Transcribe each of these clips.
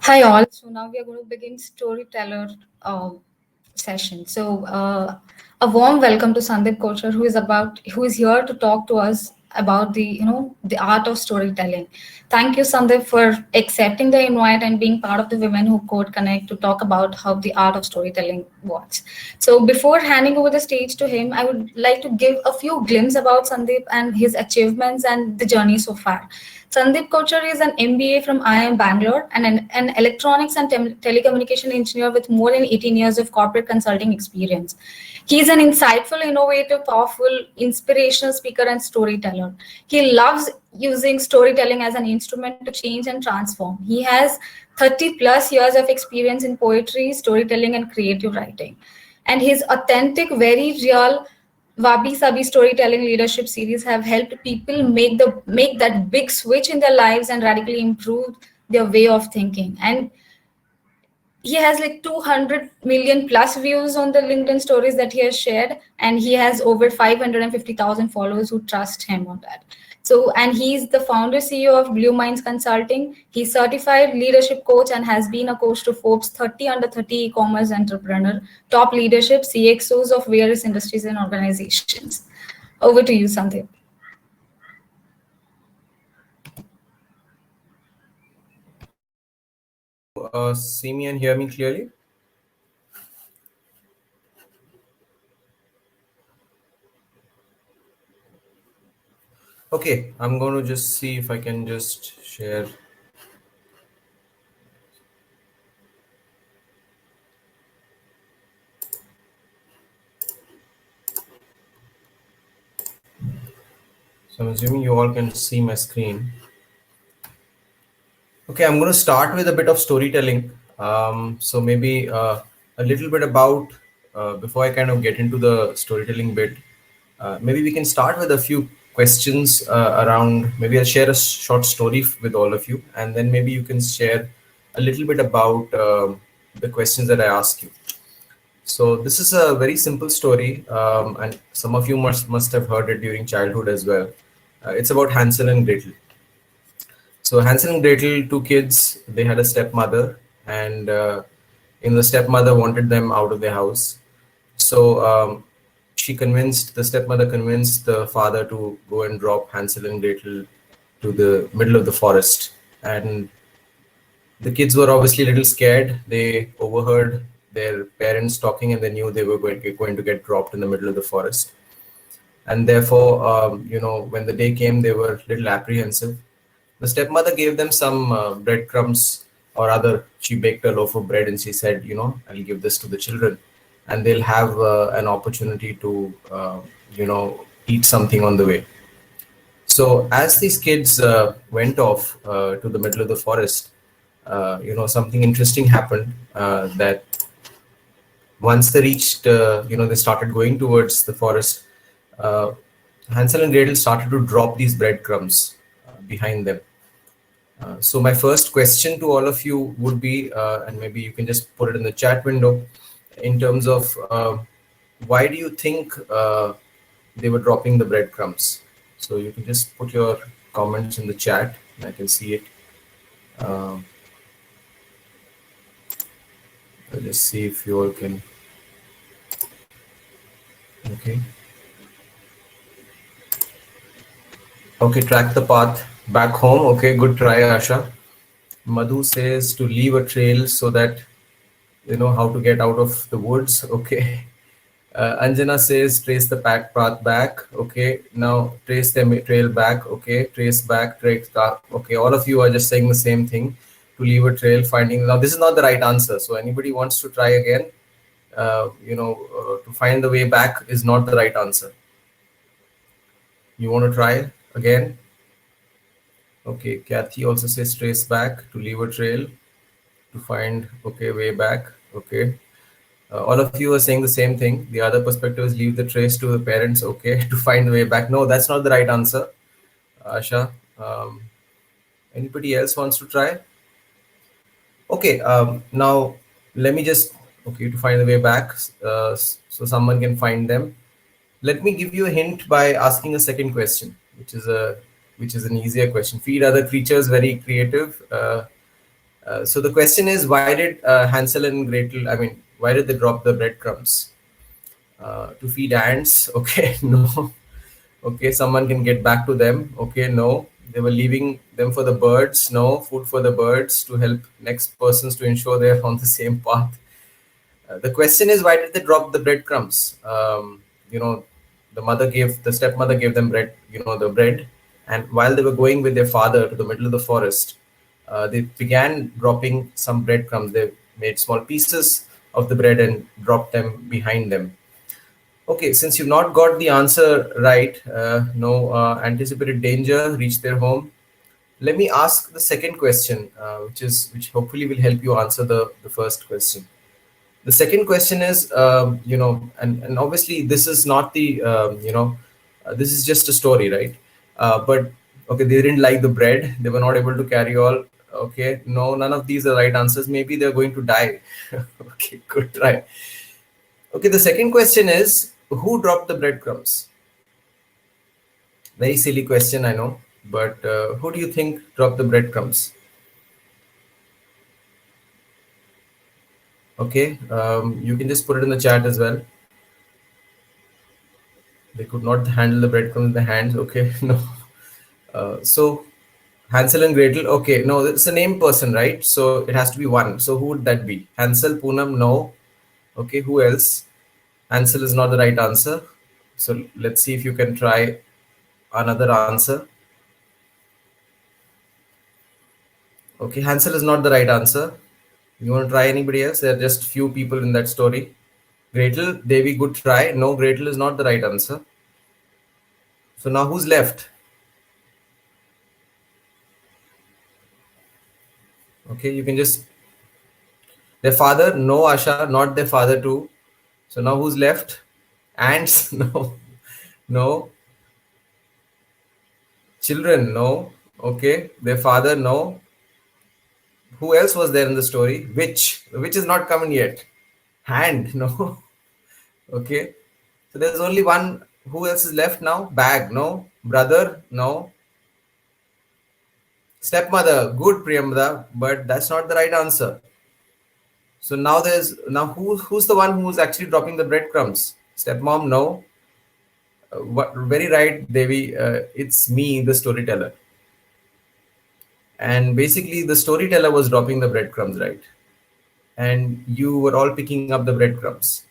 Hi all. So now we are going to begin storyteller session. A warm welcome to Sandeep Kochhar, who is here to talk to us about the art of storytelling. Thank you, Sandeep, for accepting the invite and being part of the Women Who Code Connect to talk about how the art of storytelling works. So before handing over the stage to him, I would like to give a few glimpses about Sandeep and his achievements and the journey so far. Sandeep Kochhar is an MBA from IIM Bangalore and an electronics and telecommunication engineer with more than 18 years of corporate consulting experience. He is an insightful, innovative, powerful, inspirational speaker and storyteller. He loves using storytelling as an instrument to change and transform. He has 30 plus years of experience in poetry, storytelling, and creative writing. And his authentic, very real Wabi Sabi storytelling leadership series have helped people make that big switch in their lives and radically improve their way of thinking. And he has like 200 million plus views on the LinkedIn stories that he has shared, and he has over 550,000 followers who trust him on that. So, and he's the founder CEO of BlewMinds Consulting. He's certified leadership coach and has been a coach to Forbes 30 under 30 e-commerce entrepreneur, top leadership CXOs of various industries and organizations. Over to you, Sandeep. See me and hear me clearly? Okay, I'm going to just see if I can just share. So I'm assuming you all can see my screen. Okay, I'm going to start with a bit of storytelling. So maybe a little bit about, before I kind of get into the storytelling bit, maybe we can start with a few questions around, maybe I'll share a short story with all of you, and then maybe you can share a little bit about the questions that I ask you. So this is a very simple story, and some of you must have heard it during childhood as well. It's about Hansel and Gretel. So Hansel and Gretel, two kids, they had a stepmother, and the stepmother wanted them out of their house. So the stepmother convinced the father to go and drop Hansel and Gretel to the middle of the forest. And the kids were obviously a little scared. They overheard their parents talking, and they knew they were going to get dropped in the middle of the forest. And therefore, when the day came, they were a little apprehensive. The stepmother gave them some breadcrumbs, or rather, she baked a loaf of bread and she said, I'll give this to the children, and they'll have an opportunity to, eat something on the way. So as these kids went off to the middle of the forest, something interesting happened, that once they reached, they started going towards the forest, Hansel and Gretel started to drop these breadcrumbs behind them. So my first question to all of you would be, and maybe you can just put it in the chat window, in terms of why do you think they were dropping the breadcrumbs? So you can just put your comments in the chat, and I can see it. Let's see if you all can. Okay. Okay, track the path back home. Okay, good try, Asha. Madhu says to leave a trail so that you know how to get out of the woods. Okay. Anjana says trace the path back. Okay, now trace the trail back. Okay, trace back, trace back. Okay, all of you are just saying the same thing. To leave a trail, finding. Now this is not the right answer. So anybody wants to try again, to find the way back is not the right answer. You want to try again? Okay, Kathy also says trace back, to leave a trail, to find, okay, way back. Okay. All of you are saying the same thing. The other perspective is leave the trace to the parents, okay, to find the way back. No, that's not the right answer, Asha. Anybody else wants to try? Okay, now let me just, okay, to find the way back, so someone can find them. Let me give you a hint by asking a second question, which is an easier question. Feed other creatures, very creative. So the question is, why did Hansel and Gretel? I mean, why did they drop the breadcrumbs? To feed ants? Okay, no. Okay, someone can get back to them. Okay, no. They were leaving them for the birds. No, food for the birds to help next persons to ensure they're on the same path. The question is, why did they drop the breadcrumbs? You know, the stepmother gave them bread, the bread. And while they were going with their father to the middle of the forest, they began dropping some breadcrumbs. They made small pieces of the bread and dropped them behind them. Okay, since you've not got the answer right, no anticipated danger reached their home. Let me ask the second question, which hopefully will help you answer the first question. The second question is, and obviously this is not the, this is just a story, right? But okay, they didn't like the bread. They were not able to carry all. Okay, no, none of these are right answers. Maybe they're going to die. Okay, good try. Okay, the second question is, who dropped the breadcrumbs? Very silly question, I know, but who do you think dropped the breadcrumbs? Okay, you can just put it in the chat as well. They could not handle the breadcrumbs in the hands. Okay, no. So Hansel and Gretel. Okay, no, it's a name person, right? So it has to be one. So who would that be? Hansel, Poonam, no. Okay, who else? Hansel is not the right answer. So let's see if you can try another answer. Okay, Hansel is not the right answer. You want to try anybody else? There are just few people in that story. Gretel, Devi, good try. No, Gretel is not the right answer. So now who's left? Okay, you can just their father, no, Asha, not their father too. So now who's left? Ants, no, no. Children, no. Okay, their father, no. Who else was there in the story? Witch is not coming yet. Hand, no. Okay, so there's only one. Who else is left now? Bag, no. Brother, no. Stepmother, good Priyamada, but that's not the right answer. So now who's the one who's actually dropping the breadcrumbs? Stepmom, no. Very right, Devi. It's me, the storyteller. And basically, the storyteller was dropping the breadcrumbs, right? And you were all picking up the breadcrumbs.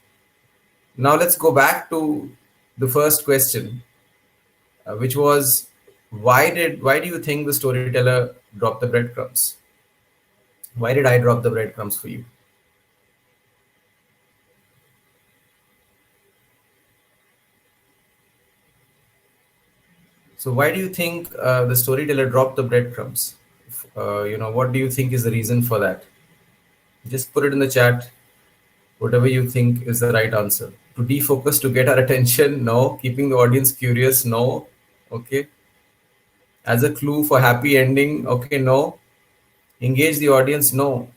Now let's go back to the first question, which was, why do you think the storyteller dropped the breadcrumbs? Why did I drop the breadcrumbs for you? So why do you think the storyteller dropped the breadcrumbs? What do you think is the reason for that? Just put it in the chat. Whatever you think is the right answer. To defocus, to get our attention, no. Keeping the audience curious, no. Okay. As a clue for happy ending, okay, no. Engage the audience, no.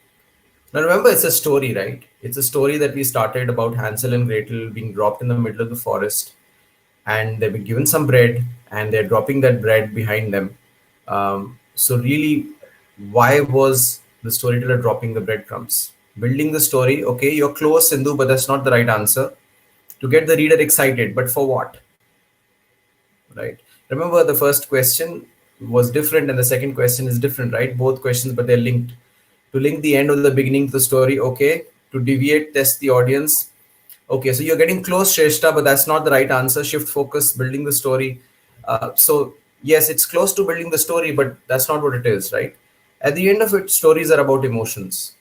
Now remember, it's a story, right? It's a story that we started about Hansel and Gretel being dropped in the middle of the forest, and they've been given some bread, and they're dropping that bread behind them. So really, why was the storyteller dropping the breadcrumbs? Building the story, okay, you're close, Sindhu, but that's not the right answer. To get the reader excited, but for what? Right? Remember, the first question was different, and the second question is different, right? Both questions, but they're linked. To link the end of the beginning to the story, okay. To deviate, test the audience. Okay, so you're getting close, Shrestha, but that's not the right answer. Shift focus, building the story. So yes, it's close to building the story, but that's not what it is, right? At the end of it, stories are about emotions.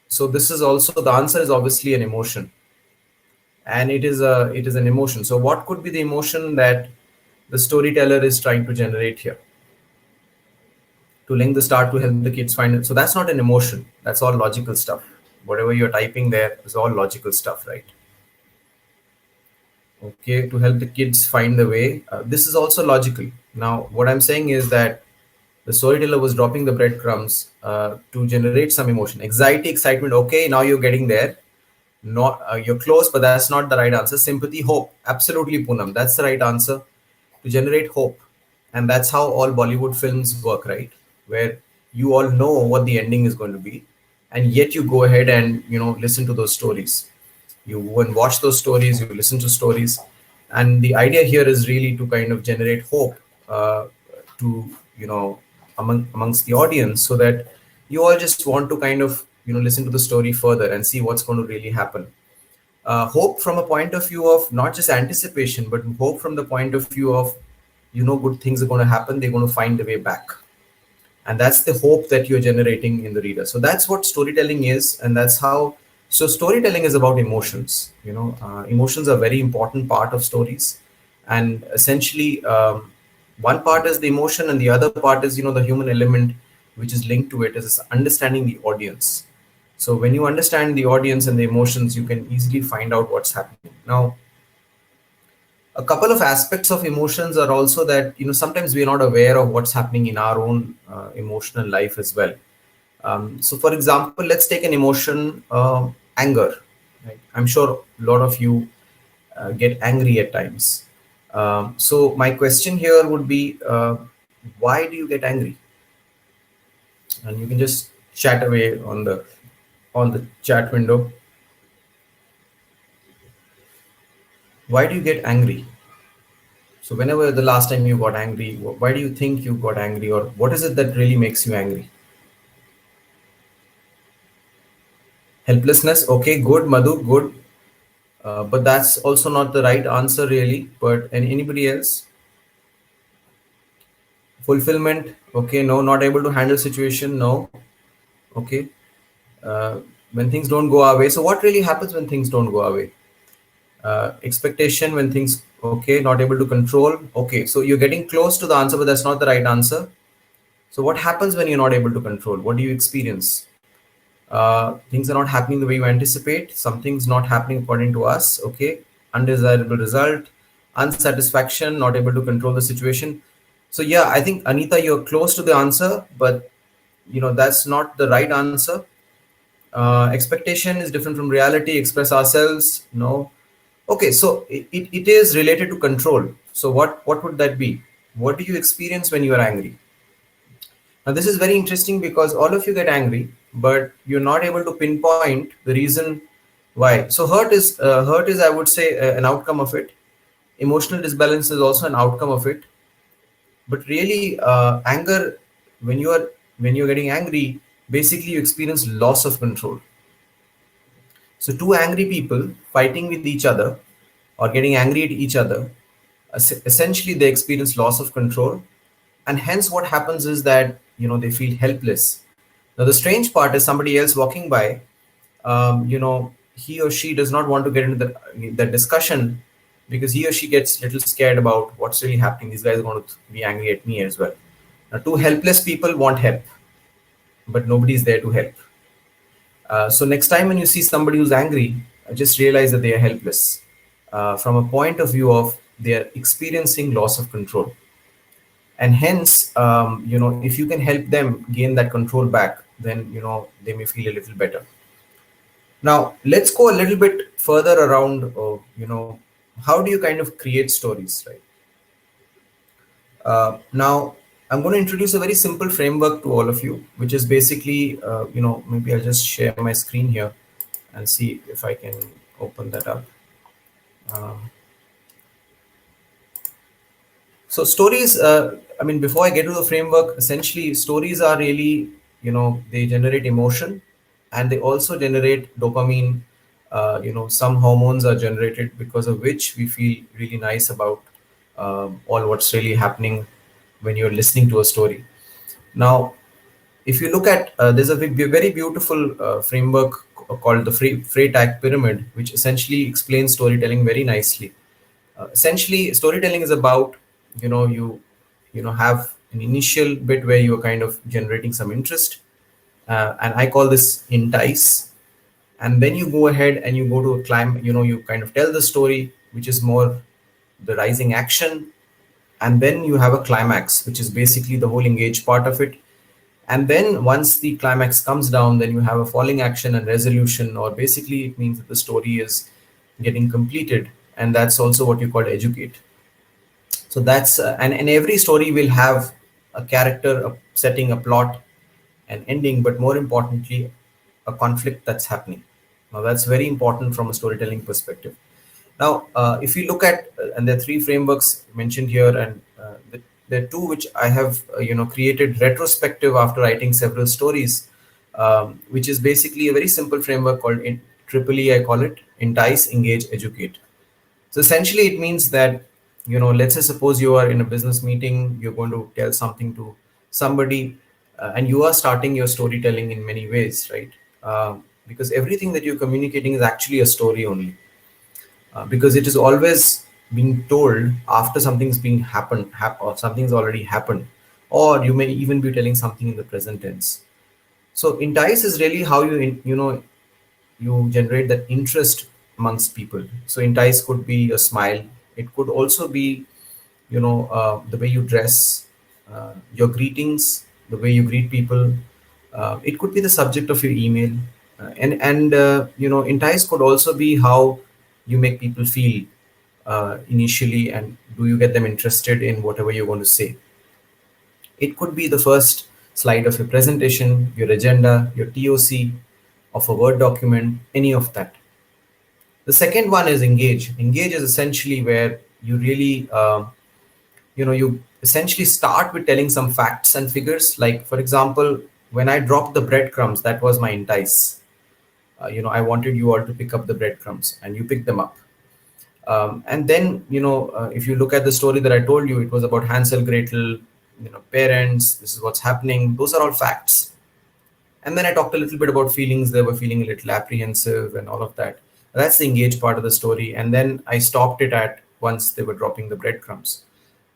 So this is also, the answer is obviously an emotion, and it is an emotion. So what could be the emotion that the storyteller is trying to generate here? To link the start, to help the kids find it. So that's not an emotion. That's all logical stuff. Whatever you're typing there is all logical stuff, right? Okay, to help the kids find the way. This is also logical. Now, what I'm saying is that the storyteller was dropping the breadcrumbs to generate some emotion, anxiety, excitement. Okay, now you're getting there. Not you're close, but that's not the right answer. Sympathy, hope. Absolutely, Poonam. That's the right answer. To generate hope, and that's how all Bollywood films work, right? Where you all know what the ending is going to be, and yet you go ahead and listen to those stories. You go and watch those stories, you listen to stories, and the idea here is really to kind of generate hope, to amongst the audience, so that you all just want to kind of listen to the story further and see what's going to really happen. Hope from a point of view of not just anticipation, but hope from the point of view of good things are going to happen, they're going to find a way back. And that's the hope that you're generating in the reader. So that's what storytelling is, and that's how. So storytelling is about emotions. Emotions are a very important part of stories, and essentially, one part is the emotion, and the other part is the human element, which is linked to it, is understanding the audience. So when you understand the audience and the emotions, you can easily find out what's happening. Now, a couple of aspects of emotions are also that sometimes we're not aware of what's happening in our own emotional life as well. So for example, let's take an emotion, anger, right? I'm sure a lot of you get angry at times. So my question here would be, why do you get angry? And you can just chat away on the chat window. Why do you get angry? So whenever the last time you got angry, why do you think you got angry, or what is it that really makes you angry? Helplessness. Okay, good, Madhu, good. But that's also not the right answer really. But and anybody else? Fulfillment. Okay, no, not able to handle situation. No. Okay. Uh, when things don't go our way. So what really happens when things don't go our way? Expectation, when things, okay, not able to control. Okay, so you're getting close to the answer, but that's not the right answer. So what happens when you're not able to control? What do you experience? Things are not happening the way you anticipate. Something's not happening according to us. Okay, undesirable result, unsatisfaction, not able to control the situation. So yeah, I think Anita, you're close to the answer, but that's not the right answer. Expectation is different from reality. Express ourselves. No. Okay, so it is related to control. So what would that be? What do you experience when you are angry? Now, this is very interesting because all of you get angry, but you're not able to pinpoint the reason why. So hurt is, I would say, an outcome of it. Emotional disbalance is also an outcome of it. But really, anger, when you're getting angry, basically you experience loss of control. So two angry people fighting with each other or getting angry at each other, essentially they experience loss of control, and hence what happens is that they feel helpless. Now the strange part is somebody else walking by, he or she does not want to get into that discussion because he or she gets a little scared about what's really happening. These guys are going to be angry at me as well. Now two helpless people want help, but nobody's there to help. So next time when you see somebody who's angry, just realize that they are helpless, from a point of view of they are experiencing loss of control. And hence, if you can help them gain that control back, then they may feel a little better. Now let's go a little bit further around. How do you kind of create stories, right? Now I'm going to introduce a very simple framework to all of you, which is basically, maybe I'll just share my screen here and see if I can open that up. Um, So stories, I mean, before I get to the framework, essentially stories are really, they generate emotion, and they also generate dopamine. Some hormones are generated because of which we feel really nice about all what's really happening when you're listening to a story. Now, if you look at, there's a very beautiful framework called the Freytag pyramid, which essentially explains storytelling very nicely. Essentially storytelling is about, you have an initial bit where you're kind of generating some interest, and I call this entice. And then you go ahead and you go to a climb, you kind of tell the story, which is more the rising action. And then you have a climax, which is basically the whole engaged part of it. And then once the climax comes down, then you have a falling action and resolution, or basically it means that the story is getting completed. And that's also what you call educate. So that's and every story will have a character, a setting, a plot, an ending, but more importantly, a conflict that's happening. Now, that's very important from a storytelling perspective. Now, if you look at, and there are three frameworks mentioned here, and there are two which I have, created retrospective after writing several stories, which is basically a very simple framework called Triple E. I call it entice, engage, educate. So essentially, it means that, let's say suppose you are in a business meeting, you're going to tell something to somebody, and you are starting your storytelling in many ways, right? Because everything that you're communicating is actually a story only, because it is always being told after something's being or something's already happened, or you may even be telling something in the present tense. So entice is really how you generate that interest amongst people. So entice could be a smile. It could also be, the way you dress, your greetings, the way you greet people. It could be the subject of your email, and entice could also be how you make people feel initially, and do you get them interested in whatever you're going to say. It could be the first slide of your presentation, your agenda, your TOC of a Word document, any of that. The second one is engage. Engage is essentially where you really, you essentially start with telling some facts and figures. Like, for example, when I dropped the breadcrumbs, that was my entice. I wanted you all to pick up the breadcrumbs, and you picked them up. And then, if you look at the story that I told you, it was about Hansel, Gretel, parents, this is what's happening. Those are all facts. And then I talked a little bit about feelings. They were feeling a little apprehensive and all of that. That's the engage part of the story. And then I stopped it at once they were dropping the breadcrumbs.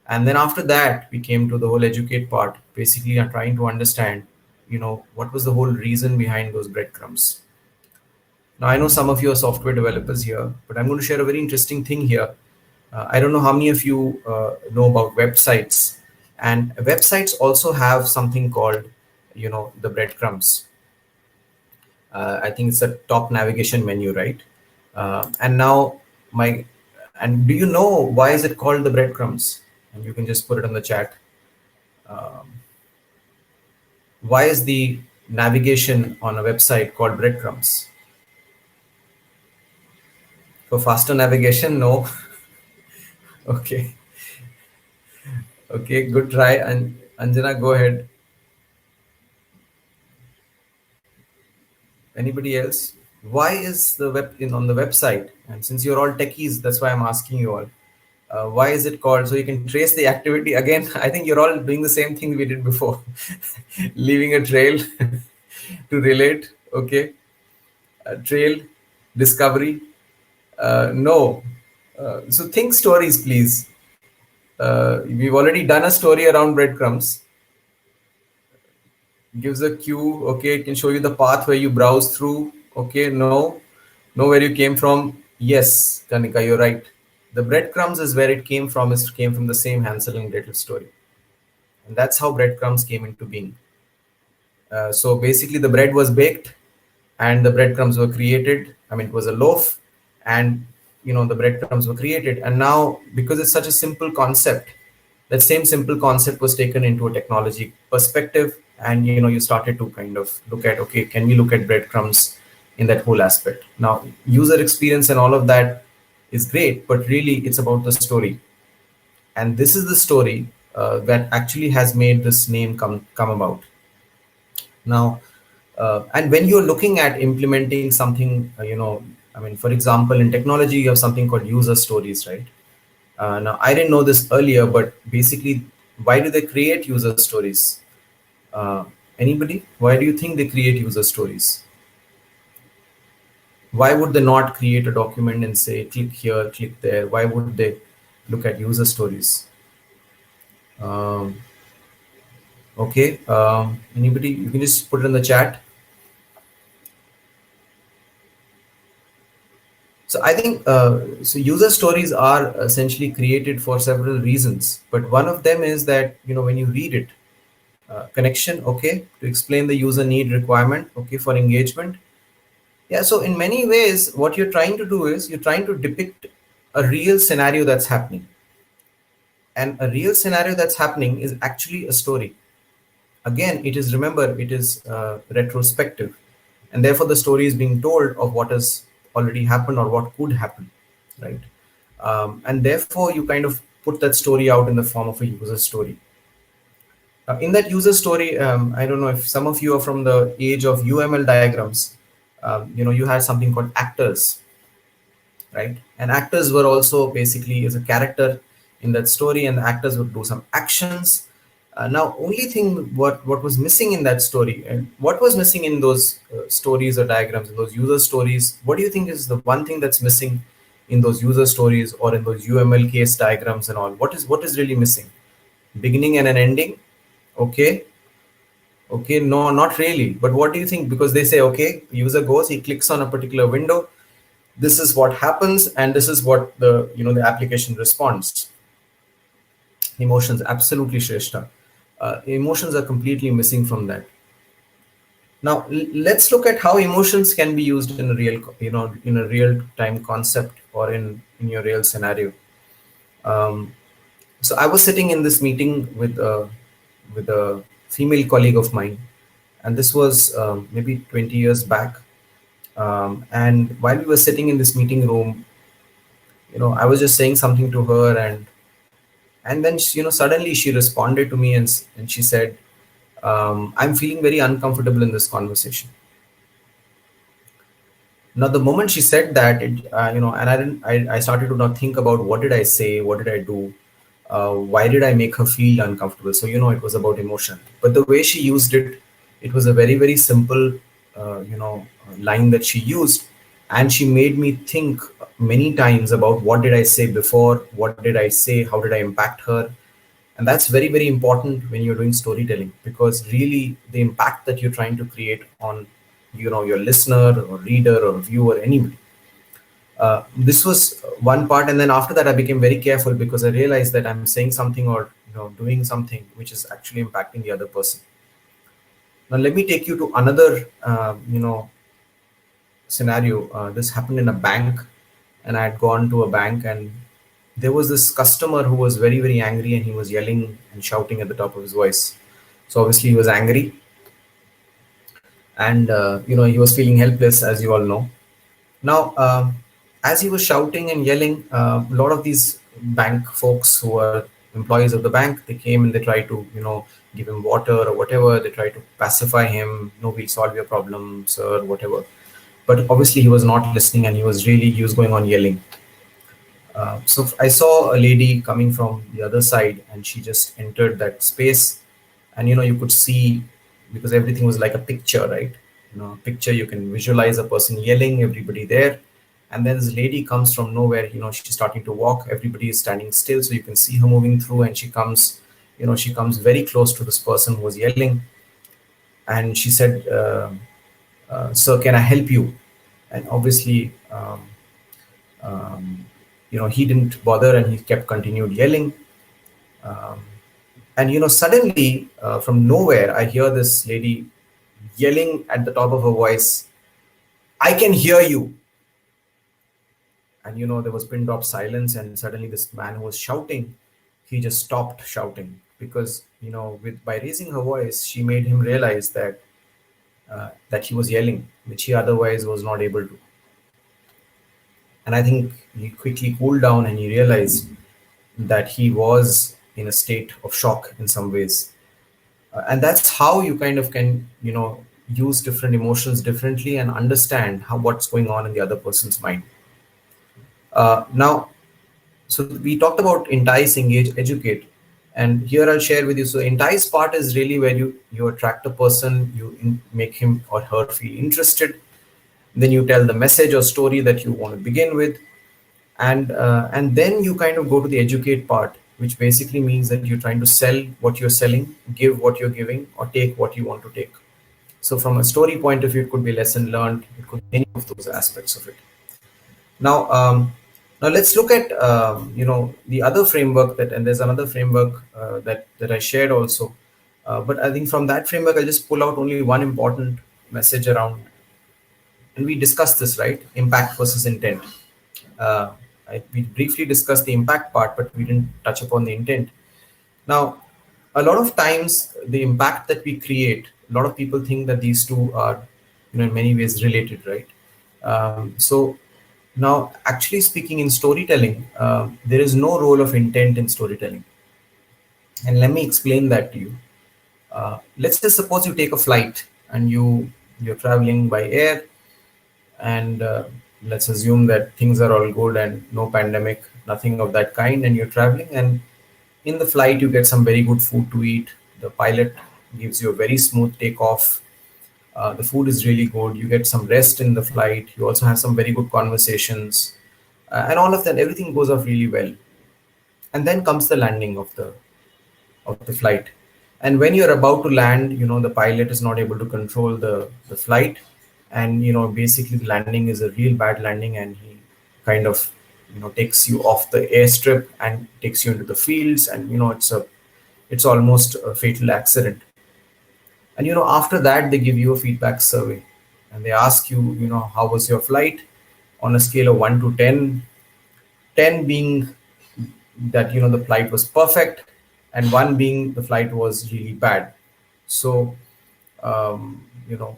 And then after that, we came to the whole educate part. Basically, I'm trying to understand, what was the whole reason behind those breadcrumbs. Now, I know some of you are software developers here, but I'm going to share a very interesting thing here. I don't know how many of you know about websites. And websites also have something called, the breadcrumbs. I think it's a top navigation menu, right? And now and do you know why is it called the breadcrumbs? And you can just put it on the chat. Why is the navigation on a website called breadcrumbs? For faster navigation? No. Okay. Okay, good try. And Anjana, go ahead. Anybody else? Why is the on the website? And since you're all techies, that's why I'm asking you all. Why is it called? So you can trace the activity again. I think you're all doing the same thing we did before, leaving a trail to relate. Okay, trail, discovery. No. So think stories, please. We've already done a story around breadcrumbs. Gives a cue. Okay, it can show you the path where you browse through. Okay, no, know where you came from. Yes, Kanika, you're right. The breadcrumbs is where it came from. It came from the same Hansel and Gretel story, and that's how breadcrumbs came into being. So basically, the bread was baked, and the breadcrumbs were created. I mean, it was a loaf, and the breadcrumbs were created. And now, because it's such a simple concept, that same simple concept was taken into a technology perspective, and you started to kind of look at, okay, can we look at breadcrumbs in that whole aspect? Now, user experience and all of that is great, but really it's about the story, and this is the story that actually has made this name come about. Now, and when you're looking at implementing something, I mean, for example, in technology, you have something called user stories, right? Now, I didn't know this earlier, but basically, why do they create user stories? Anybody? Why do you think they create user stories? Why would they not create a document and say, click here, click there? Why would they look at user stories? Um, okay. Anybody? You can just put it in the chat. So I think so. User stories are essentially created for several reasons, but one of them is that when you read it, connection, okay, to explain the user need requirement, okay, for engagement. Yeah. So in many ways, what you're trying to do is you're trying to depict a real scenario that's happening, and a real scenario that's happening is actually a story. Again, it is, remember, it is retrospective, and therefore the story is being told of what has already happened or what could happen, right? And therefore you kind of put that story out in the form of a user story. In that user story, I don't know if some of you are from the age of UML diagrams. You had something called actors, right? And actors were also basically as a character in that story, and the actors would do some actions. Now, only thing what was missing in that story, and what was missing in those stories or diagrams, in those user stories, what do you think is the one thing that's missing in those user stories or in those UML case diagrams and all? What is really missing? Beginning and an ending? Okay. Okay, no, not really. But what do you think? Because they say, okay, user goes, he clicks on a particular window, this is what happens, and this is what the application responds. Emotions, absolutely, Shrestha. Emotions are completely missing from that. Now let's look at how emotions can be used in a real time concept or in your real scenario. Um, so I was sitting in this meeting with a female colleague of mine, and this was maybe 20 years back. And while we were sitting in this meeting room, I was just saying something to her, and then suddenly she responded to me, and she said, "I'm feeling very uncomfortable in this conversation." Now, the moment she said that, and I started to now think about what did I say, what did I do, why did I make her feel uncomfortable? So, it was about emotion. But the way she used it, it was a very, very simple, line that she used. And she made me think many times about what did I say before, what did I say, how did I impact her. And that's very, very important when you're doing storytelling, because really the impact that you're trying to create on your listener or reader or viewer, anybody. This was one part, and then after that I became very careful because I realized that I'm saying something or doing something which is actually impacting the other person. Now let me take you to another scenario. This happened in a bank, and I had gone to a bank, and there was this customer who was very, very angry, and he was yelling and shouting at the top of his voice. So obviously he was angry, and he was feeling helpless, as you all know. Now, as he was shouting and yelling, a lot of these bank folks who are employees of the bank, they came and they tried to give him water or whatever. They tried to pacify him. No, we'll solve your problem, sir, whatever. But obviously he was not listening, and he was going on yelling. So I saw a lady coming from the other side, and she just entered that space, and you could see, because everything was like a picture, right? A picture, you can visualize a person yelling, everybody there, and then this lady comes from nowhere. She's starting to walk. Everybody is standing still, so you can see her moving through, and she comes very close to this person who was yelling, and she said, "Sir, can I help you?" And obviously, he didn't bother, and he kept continued yelling. Um, and suddenly, from nowhere, I hear this lady yelling at the top of her voice, "I can hear you." And there was pin drop silence, and suddenly this man who was shouting, he just stopped shouting, because with by raising her voice, she made him realize that he was yelling, which he otherwise was not able to. And I think he quickly cooled down, and he realized that he was in a state of shock in some ways. And that's how you kind of can use different emotions differently and understand what's going on in the other person's mind. Now, so we talked about entice, engage, educate, and here I'll share with you. So entice part is really where you attract a person, make him or her feel interested, then you tell the message or story that you want to begin with, and then you kind of go to the educate part, which basically means that you're trying to sell what you're selling, give what you're giving, or take what you want to take. So from a story point of view, it could be lesson learned, it could be any of those aspects of it. Now, let's look at the other framework and there's another framework that I shared also. But I think from that framework, I'll just pull out only one important message around, and we discussed this, right? Impact versus intent. Uh, we briefly discussed the impact part, but we didn't touch upon the intent. Now, a lot of times the impact that we create, a lot of people think that these two are, in many ways related, right? So now, actually speaking, in storytelling, there is no role of intent in storytelling, and let me explain that to you. Let's just suppose you take a flight and you're traveling by air, and let's assume that things are all good and no pandemic, nothing of that kind, and you're traveling, and in the flight you get some very good food to eat. The pilot gives you a very smooth takeoff. The food is really good. You get some rest in the flight. You also have some very good conversations, and all of that. Everything goes off really well. And then comes the landing of the flight. And when you're about to land, the pilot is not able to control the flight, and basically the landing is a real bad landing, and he kind of takes you off the airstrip and takes you into the fields, and it's almost a fatal accident. And after that they give you a feedback survey, and they ask you, how was your flight on a scale of 1 to 10, 10 being that the flight was perfect, and 1 being the flight was really bad. So um, you know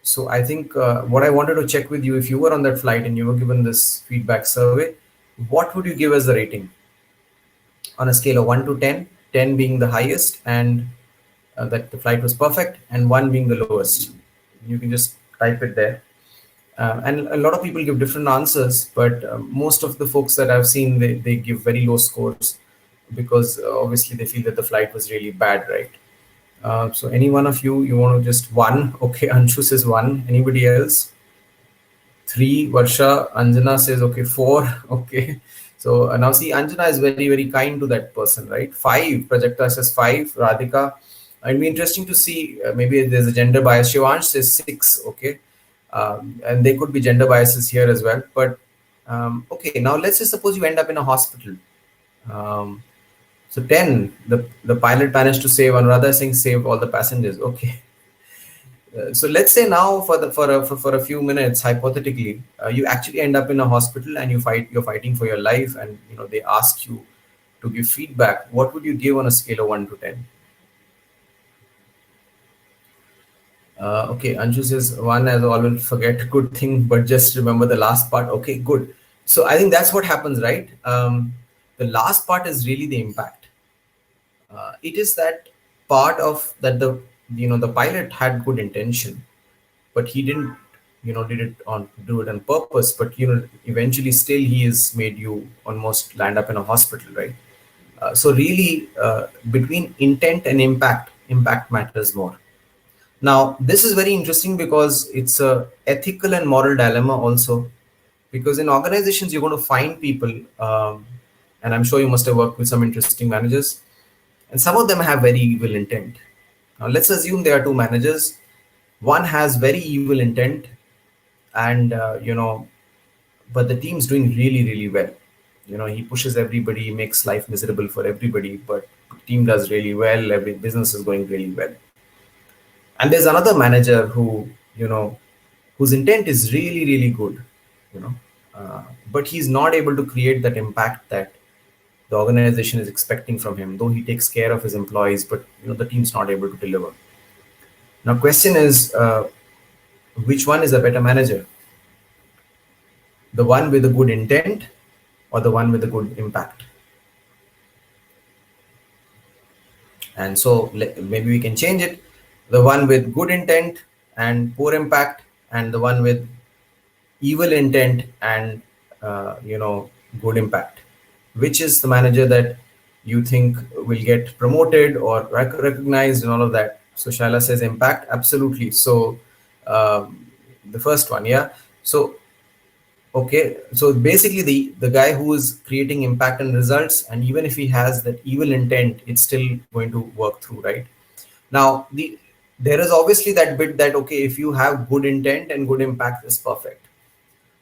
so I think what I wanted to check with you, if you were on that flight and you were given this feedback survey, what would you give as the rating on a scale of 1 to 10, 10 being the highest and that the flight was perfect, and 1 being the lowest? You can just type it there. And a lot of people give different answers, but most of the folks that I've seen, they give very low scores, because obviously they feel that the flight was really bad, right? So any one of you want to just 1? Okay, Anshu says 1. Anybody else? 3. Varsha. Anjana says okay, 4. Okay. So now see, Anjana is very, very kind to that person, right? 5. Prajakta says 5. Radhika. It'd be interesting to see, maybe there's a gender bias. Shivansh says 6. Okay. And there could be gender biases here as well. But okay, now let's just suppose you end up in a hospital. So 10, the pilot managed to save, Anuradha is saying saved all the passengers. Okay. So let's say now for a few minutes, hypothetically, you actually end up in a hospital and you're fighting for your life, and they ask you to give feedback. What would you give on a scale of 1 to 10? Okay, Anshu says 1, as always forget, good thing, but just remember the last part. Okay, good. So I think that's what happens, right? The last part is really the impact. It is that part of that the pilot had good intention, but he didn't do it on purpose. But eventually still he has made you almost land up in a hospital, right? So really, between intent and impact matters more. Now, this is very interesting because it's a ethical and moral dilemma also, because in organizations you're going to find people, and I'm sure you must have worked with some interesting managers, and some of them have very evil intent. Now, let's assume there are 2 managers. One has very evil intent, and but the team's doing really, really well. He pushes everybody, makes life miserable for everybody, but the team does really well. Every business is going really well. And there's another manager whose intent is really, really good, but he's not able to create that impact that the organization is expecting from him, though he takes care of his employees, but the team's not able to deliver. Now, question is, which one is a better manager? The one with a good intent or the one with a good impact? And so maybe we can change it. The one with good intent and poor impact, and the one with evil intent and good impact. Which is the manager that you think will get promoted or recognized and all of that? So Shaila says impact, absolutely. So the first one, yeah. So okay, so basically the guy who is creating impact and results, and even if he has that evil intent, it's still going to work through, right? Now there is obviously that bit that, okay, if you have good intent and good impact is perfect,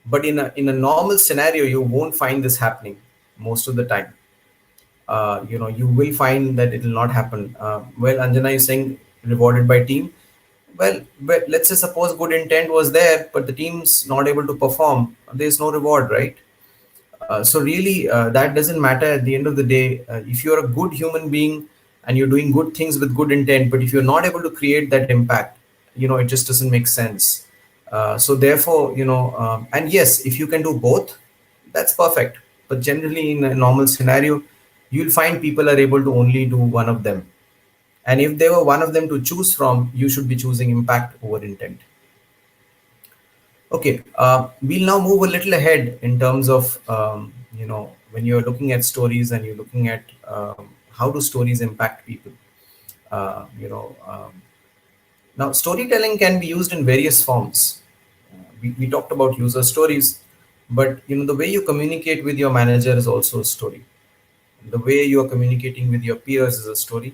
but in a normal scenario you won't find this happening most of the time. You will find that it will not happen. Well, Anjana is saying rewarded by team. Well, but let's say suppose good intent was there, but the team's not able to perform. There's no reward, right? So really, that doesn't matter at the end of the day. If you're a good human being and you're doing good things with good intent, but if you're not able to create that impact, it just doesn't make sense. So therefore, and yes, if you can do both, that's perfect. But generally, in a normal scenario, you'll find people are able to only do one of them. And if there were one of them to choose from, you should be choosing impact over intent. Okay, we'll now move a little ahead in terms of, when you're looking at stories and you're looking at how do stories impact people. Uh, you know, um, Now, storytelling can be used in various forms. We talked about user stories, but the way you communicate with your manager is also a story. The way you are communicating with your peers is a story.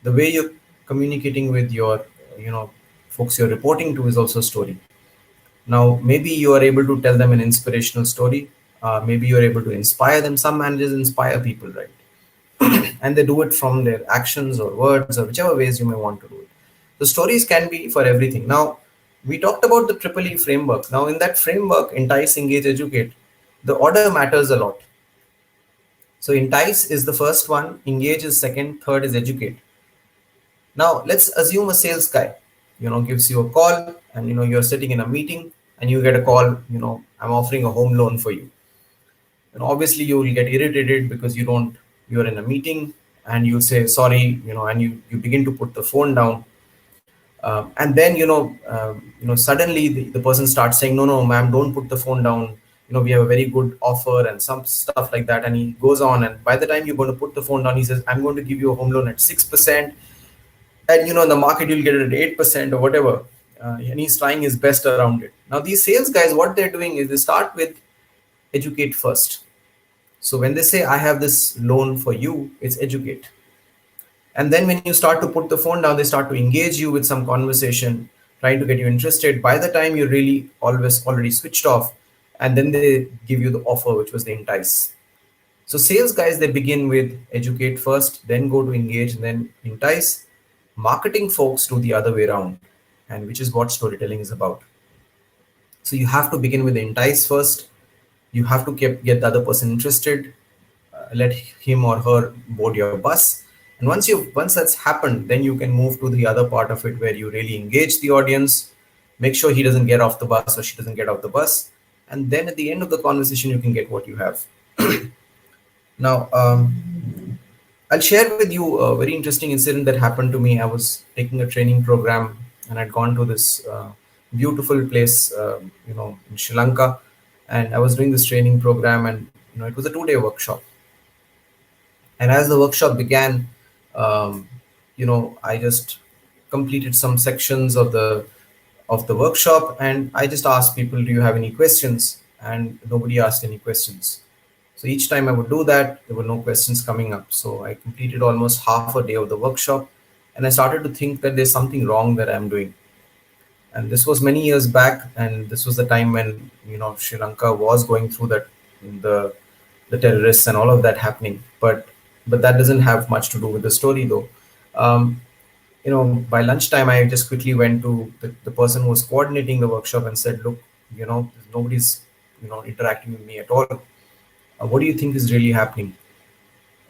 The way you're communicating with your, folks you're reporting to is also a story. Now, maybe you are able to tell them an inspirational story. Maybe you're able to inspire them. Some managers inspire people, right? And they do it from their actions or words or whichever ways you may want to do it. The stories can be for everything. Now, we talked about the Triple E framework. Now, in that framework, entice, engage, educate, the order matters a lot. So, entice is the first one, engage is second, third is educate. Now, let's assume a sales guy, gives you a call, and you're sitting in a meeting and you get a call, I'm offering a home loan for you. And obviously you will get irritated because you're in a meeting, and you say sorry, and you begin to put the phone down. And then suddenly the person starts saying, no, no, ma'am, don't put the phone down, we have a very good offer and some stuff like that. And he goes on, and by the time you're going to put the phone down, he says, I'm going to give you a home loan at 6%, and in the market you'll get it at 8% or whatever. And he's trying his best around it. Now these sales guys, what they're doing is they start with educate first. So when they say, I have this loan for you, it's educate. And then when you start to put the phone down, they start to engage you with some conversation, trying to get you interested. By the time you're really always already switched off, and then they give you the offer, which was the entice. So sales guys, they begin with educate first, then go to engage, then entice. Marketing folks do the other way around, and which is what storytelling is about. So you have to begin with entice first. You have to get the other person interested, let him or her board your bus. And once that's happened, then you can move to the other part of it where you really engage the audience, make sure he doesn't get off the bus or she doesn't get off the bus. And then at the end of the conversation, you can get what you have. Now, I'll share with you a very interesting incident that happened to me. I was taking a training program, and I'd gone to this beautiful place, in Sri Lanka. And I was doing this training program, and it was a 2-day workshop. And as the workshop began, I just completed some sections of the workshop, and I just asked people, do you have any questions? And nobody asked any questions. So each time I would do that, there were no questions coming up. So I completed almost half a day of the workshop, and I started to think that there's something wrong that I'm doing. And this was many years back, and this was the time when Sri Lanka was going through that, the the terrorists and all of that happening. But that doesn't have much to do with the story, though. um, by lunchtime, I just quickly went to the person who was coordinating the workshop and said, look, nobody's interacting with me at all. What do you think is really happening?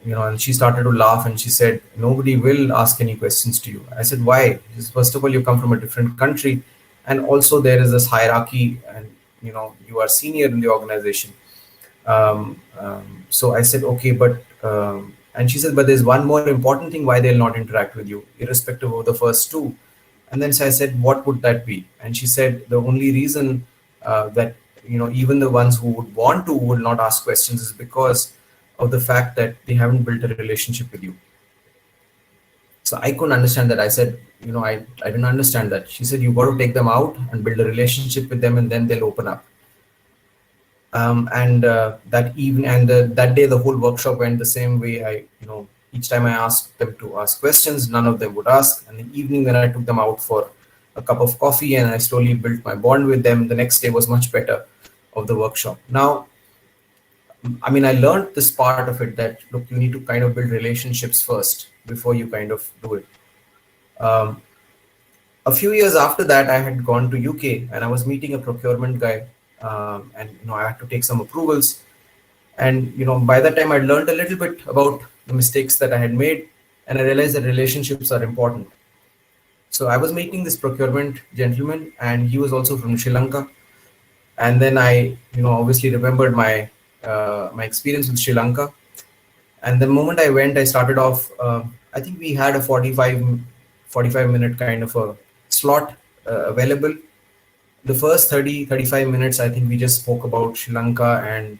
And she started to laugh, and she said, nobody will ask any questions to you. I said, why? She says, first of all, you come from a different country, and also there is this hierarchy, and you are senior in the organization. So I said, okay, but and she said, but there's one more important thing why they'll not interact with you, irrespective of the first two. And then so I said, what would that be? And she said, the only reason that even the ones who would want to would not ask questions is because of the fact that they haven't built a relationship with you. So I couldn't understand that. I said, I didn't understand that. She said, you got to take them out and build a relationship with them, and then they'll open up. And that evening, and that day, the whole workshop went the same way. Each time I asked them to ask questions, none of them would ask. And the evening, when I took them out for a cup of coffee and I slowly built my bond with them, the next day was much better of the workshop. Now, I mean, I learned this part of it, that look, you need to kind of build relationships first before you kind of do it. Um, a few years after that, I had gone to UK, and I was meeting a procurement guy, and I had to take some approvals. And by that time, I learned a little bit about the mistakes that I had made. and I realized that relationships are important. So I was meeting this procurement gentleman, and he was also from Sri Lanka. And then I, obviously remembered my experience with Sri Lanka. And the moment I went, I started off. I think we had a 45 minute kind of a slot available. The first 30-35 minutes, I think we just spoke about Sri Lanka and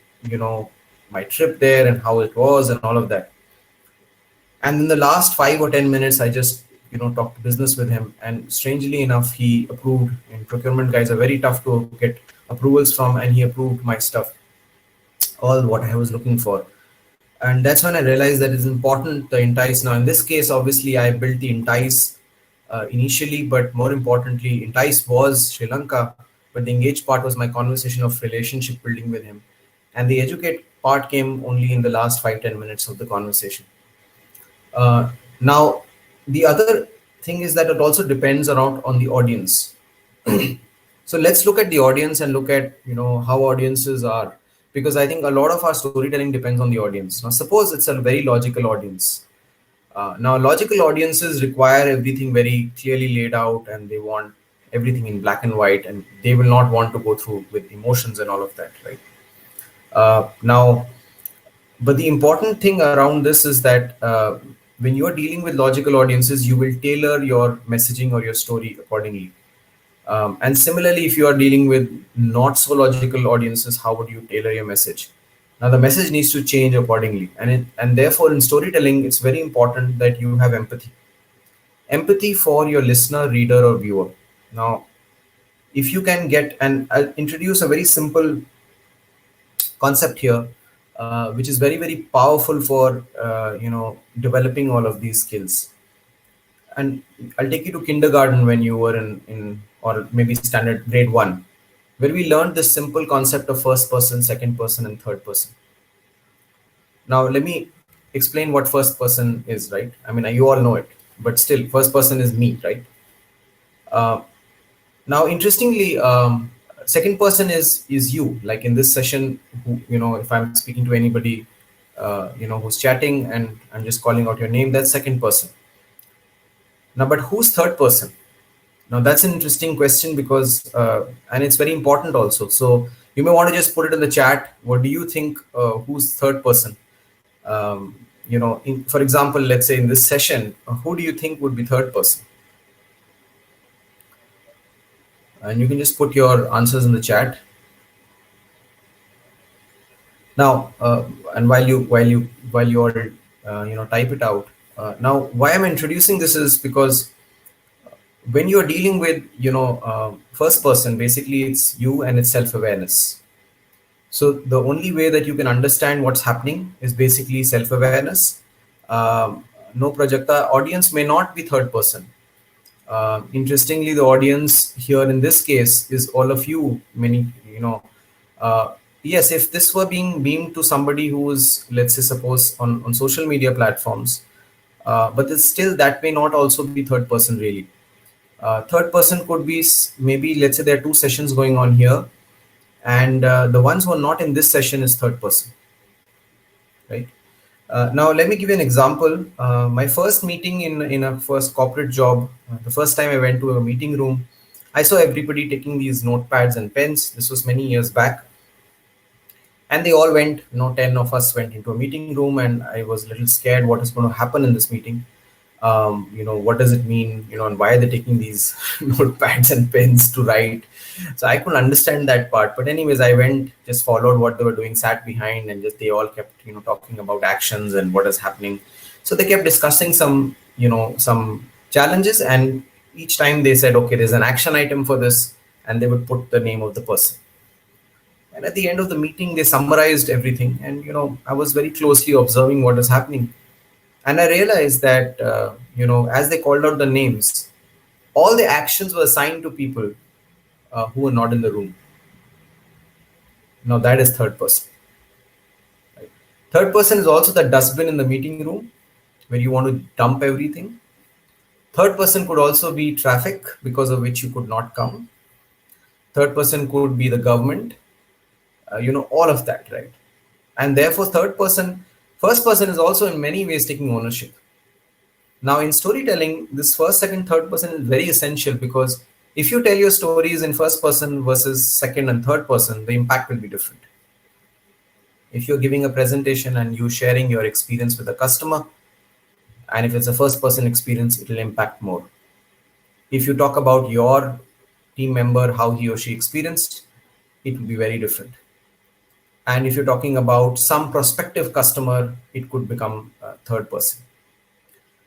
my trip there and how it was and all of that. And in the last 5 or 10 minutes, I just talked business with him. And strangely enough, he approved. And procurement guys are very tough to get approvals from, and he approved my stuff, all what I was looking for. And that's when I realized that it's important the entice. Now in this case, obviously I built the entice initially, but more importantly, entice was Sri Lanka, but the engage part was my conversation of relationship building with him, and the educate part came only in the last 5-10 minutes of the conversation. Now, the other thing is that it also depends around on the audience. So let's look at the audience and look at how audiences are, because I think a lot of our storytelling depends on the audience. Now, suppose it's a very logical audience. Now, logical audiences require everything very clearly laid out, and they want everything in black and white, and they will not want to go through with emotions and all of that, right? Now, but the important thing around this is that when you are dealing with logical audiences, you will tailor your messaging or your story accordingly. And similarly, if you are dealing with not so logical audiences, how would you tailor your message? Now, the message needs to change accordingly, and therefore, in storytelling, it's very important that you have empathy. Empathy for your listener, reader, or viewer. Now, if you can get, and I'll introduce a very simple concept here, which is very very powerful for developing all of these skills. And I'll take you to kindergarten when you were in or maybe standard grade one, where we learned this simple concept of first person, second person, and third person. Now let me explain what first person is, right? I mean, you all know it, but still, first person is me, right? Uh, Now, interestingly, second person is you. Like in this session, if I'm speaking to anybody, who's chatting, and I'm just calling out your name, that's second person. Now, but who's third person? Now, that's an interesting question because, and it's very important also. So you may want to just put it in the chat. What do you think? Who's third person? For example, let's say in this session, who do you think would be third person? And you can just put your answers in the chat. Now, and while you all type it out. Now, why I'm introducing this is because when you're dealing with first person, basically it's you and it's self-awareness. So the only way that you can understand what's happening is basically self-awareness. No Prajakta audience may not be third person. Interestingly, the audience here in this case is all of you. Yes, if this were being beamed to somebody who is, let's say, suppose on social media platforms, but it's still that may not also be third person really. Third person could be maybe, let's say there are two sessions going on here, and the ones who are not in this session is third person, right? Now, let me give you an example. My first meeting in a first corporate job, the first time I went to a meeting room, I saw everybody taking these notepads and pens. This was many years back. And they all went, 10 of us went into a meeting room, and I was a little scared what is going to happen in this meeting. What does it mean, and why are they taking these notepads and pens to write? So I couldn't understand that part. But anyways, I went, just followed what they were doing, sat behind, and just they all kept, talking about actions and what is happening. So they kept discussing some challenges, and each time they said, okay, there's an action item for this, and they would put the name of the person. And at the end of the meeting, they summarized everything. And, I was very closely observing what was happening. And I realized that, as they called out the names, all the actions were assigned to people who were not in the room. Now, that is third person. Right? Third person is also the dustbin in the meeting room where you want to dump everything. Third person could also be traffic, because of which you could not come. Third person could be the government, all of that, right? And therefore, first person is also in many ways taking ownership. Now, in storytelling, this first, second, third person is very essential, because if you tell your stories in first person versus second and third person, the impact will be different. If you're giving a presentation and you sharing your experience with the customer, and if it's a first person experience, it will impact more. If you talk about your team member, how he or she experienced, it will be very different. And if you're talking about some prospective customer, it could become third person.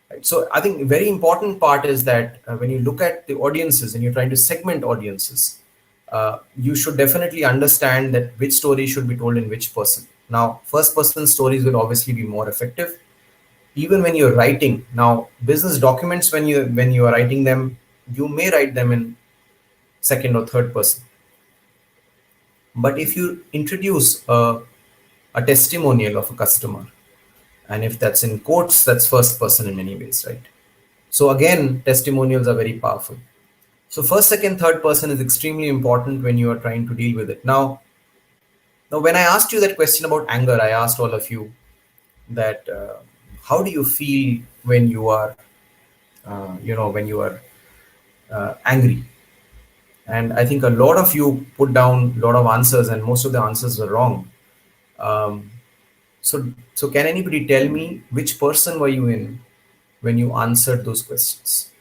Right? So I think a very important part is that when you look at the audiences and you're trying to segment audiences, you should definitely understand that which story should be told in which person. Now, first person stories will obviously be more effective. Even when you're writing now business documents, when you are writing them, you may write them in second or third person. But if you introduce a testimonial of a customer, and if that's in quotes, that's first person in many ways, right? So again, testimonials are very powerful. So first, second, third person is extremely important when you are trying to deal with it. Now when I asked you that question about anger, I asked all of you that how do you feel when you are when you are angry? And I think a lot of you put down a lot of answers, and most of the answers were wrong. um, so can anybody tell me which person were you in when you answered those questions?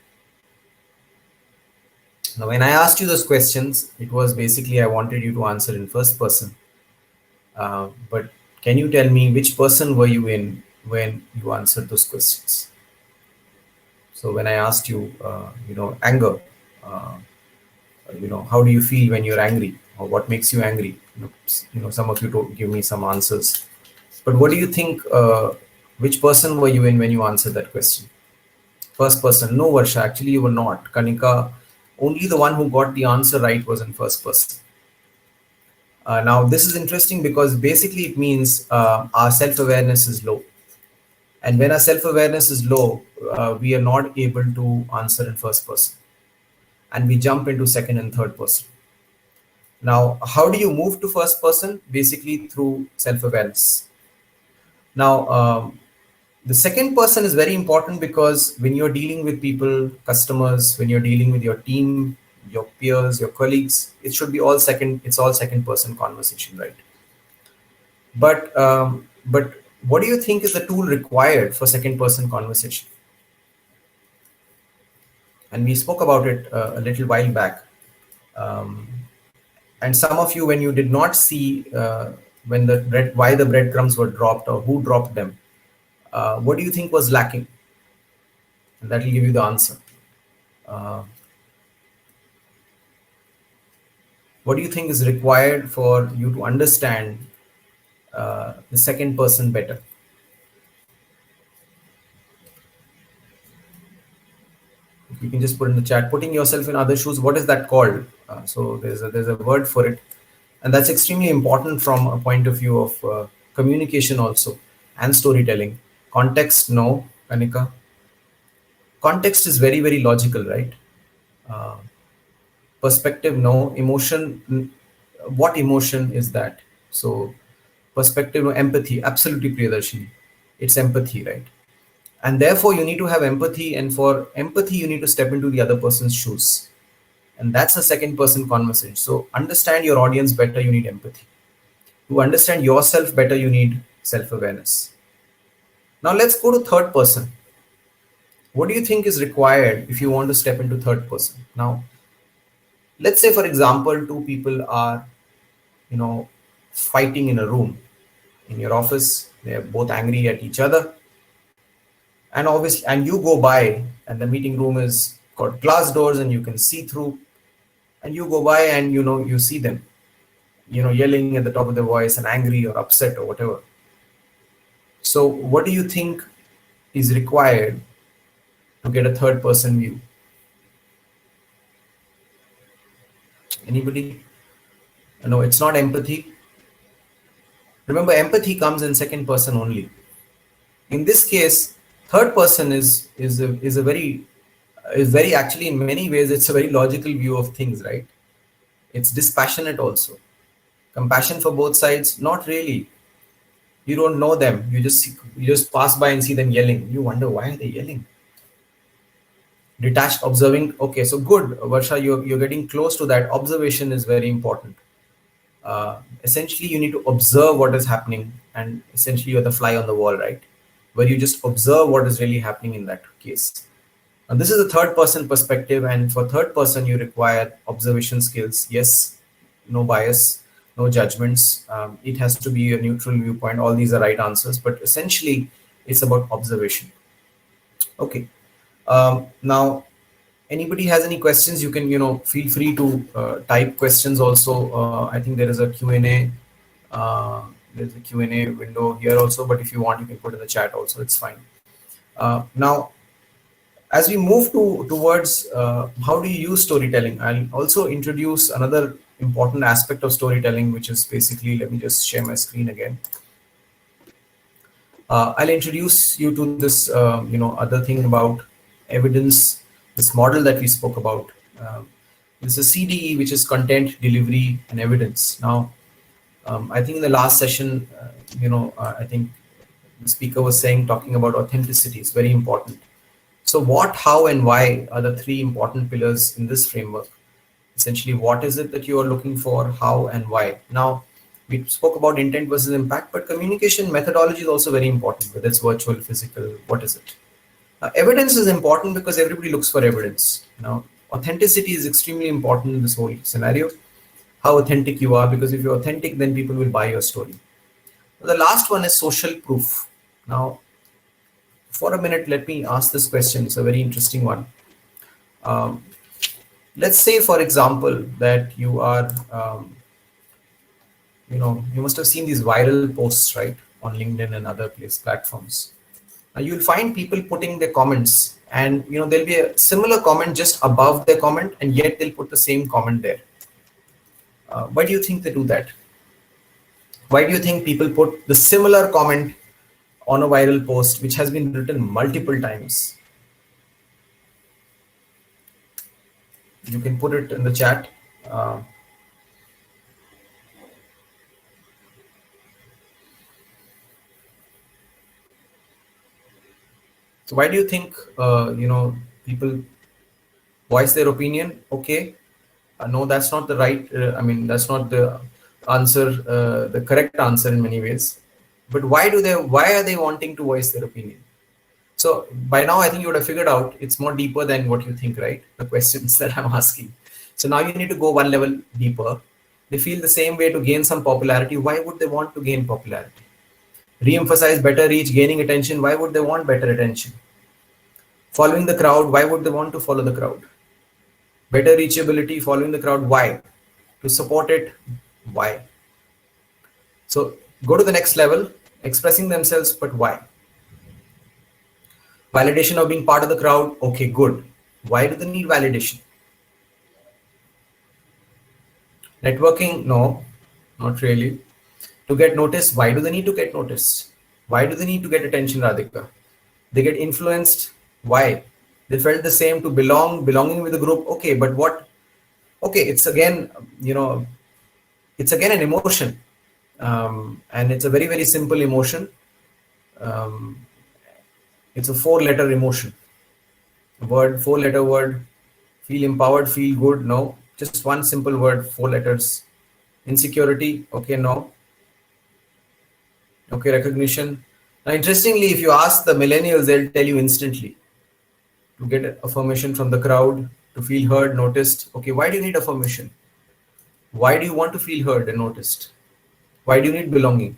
Now when I asked you those questions, it was basically I wanted you to answer in first person. But can you tell me which person were you in when you answered those questions? So when I asked you, anger, uh, how do you feel when you're angry, or what makes you angry? Some of you give me some answers. But what do you think? Which person were you in when you answered that question? First person. No, Varsha, actually you were not. Kanika, only the one who got the answer right was in first person. Now this is interesting because basically it means our self-awareness is low. And when our self-awareness is low, we are not able to answer in first person, and we jump into second and third person. Now, how do you move to first person? Basically through self-awareness. Now, the second person is very important because when you're dealing with people, customers, when you're dealing with your team, your peers, your colleagues, it should be all second. It's all second person conversation, right? But what do you think is the tool required for second person conversation? And we spoke about it a little while back. Um, and some of you, when you did not see why the breadcrumbs were dropped or who dropped them, what do you think was lacking? And that will give you the answer. Uh, what do you think is required for you to understand the second person better? If you can just put in the chat, putting yourself in other shoes. What is that called? So there's a word for it, and that's extremely important from a point of view of communication also, and storytelling. Context, no, Kanika. Context is very, very logical, right? Uh, Perspective, no. Emotion, what emotion is that? So perspective, no. Empathy, absolutely, Priyadarshini. It's empathy, right? And therefore you need to have empathy, and for empathy you need to step into the other person's shoes, and that's a second person conversation. So understand your audience better, you need empathy. To understand yourself better, you need self-awareness. Now let's go to third person. What do you think is required if you want to step into third person? Now let's say, for example, two people are fighting in a room in your office. They're both angry at each other, and obviously, and you go by, and the meeting room is got glass doors and you can see through, and you go by and you see them yelling at the top of their voice and angry or upset or whatever. So what do you think is required to get a third person view? Anybody? No, it's not empathy. Remember, empathy comes in second person only. In this case, third person is very actually, in many ways it's a very logical view of things, right? It's dispassionate also. Compassion for both sides? Not really. You don't know them. You just pass by and see them yelling. You wonder, why are they yelling? Detached observing. Okay, so good, Varsha, you're getting close to that. Observation is very important. Essentially, you need to observe what is happening, and essentially, you're the fly on the wall, right? Where you just observe what is really happening in that case. And this is a third person perspective, and for third person, you require observation skills. Yes, no bias, no judgments. It has to be a neutral viewpoint. All these are right answers, but essentially, it's about observation. Okay. Now, anybody has any questions, you can feel free to type questions also. I think there is a Q&A. There's a Q&A window here also, but if you want, you can put in the chat also. It's fine. Now, as we move towards how do you use storytelling, I'll also introduce another important aspect of storytelling, which is basically, let me just share my screen again. I'll introduce you to this, other thing about evidence, this model that we spoke about. This is CDE, which is content, delivery, and evidence. Now, I think in the last session, I think the speaker was talking about authenticity is very important. So what, how, and why are the three important pillars in this framework. Essentially, what is it that you are looking for, how, and why. Now, we spoke about intent versus impact, but communication methodology is also very important, whether it's virtual, physical, what is it? Evidence is important because everybody looks for evidence. Now, authenticity is extremely important in this whole scenario. How authentic you are, because if you're authentic, then people will buy your story. The last one is social proof. Now, for a minute, let me ask this question. It's a very interesting one. Let's say, for example, that you are, you must have seen these viral posts, right, on LinkedIn and other platforms. You'll find people putting their comments, and there'll be a similar comment just above their comment, and yet they'll put the same comment there. Why do you think they do that? Why do you think people put the similar comment on a viral post which has been written multiple times? You can put it in the chat. So why do you think people voice their opinion? Okay, no, that's not the right. That's not the answer, the correct answer in many ways. But why are they wanting to voice their opinion? So by now, I think you would have figured out it's more deeper than what you think, right? The questions that I'm asking. So now you need to go one level deeper. They feel the same way to gain some popularity. Why would they want to gain popularity? Re-emphasize better reach, gaining attention. Why would they want better attention? Following the crowd. Why would they want to follow the crowd? Better reachability, following the crowd. Why? To support it. Why? So go to the next level, expressing themselves, but why? Validation of being part of the crowd. Okay, good. Why do they need validation? Networking? No, not really. To get noticed. Why do they need to get noticed? Why do they need to get attention, Radhika? They get influenced. Why? They felt the same, to belonging with the group. Okay, but what? Okay, it's again, it's again an emotion. And it's a very, very simple emotion. It's a 4-letter emotion. Word, 4-letter word. Feel empowered, feel good. No, just one simple word, 4 letters. Insecurity. Okay, no. Okay, recognition. Now, interestingly, if you ask the millennials, they'll tell you instantly. To get affirmation from the crowd, to feel heard, noticed. Okay, why do you need affirmation? Why do you want to feel heard and noticed? Why do you need belonging?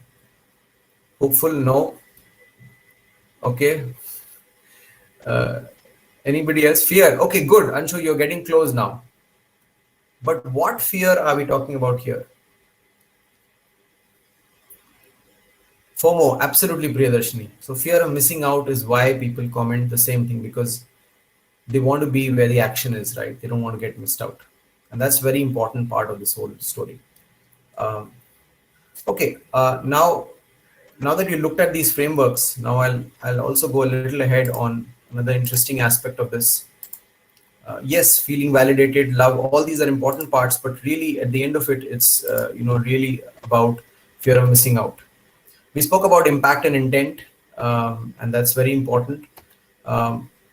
Hopeful? No. Okay. Anybody else? Fear. Okay, good. Anshu, you're getting close now. But what fear are we talking about here? FOMO, absolutely, Priyadarshini. So fear of missing out is why people comment the same thing, because they want to be where the action is, right? They don't want to get missed out. And that's a very important part of this whole story. Okay, now that you looked at these frameworks, now I'll also go a little ahead on another interesting aspect of this. Yes, feeling validated, love, all these are important parts, but really at the end of it, it's really about fear of missing out. We spoke about impact and intent, and that's very important.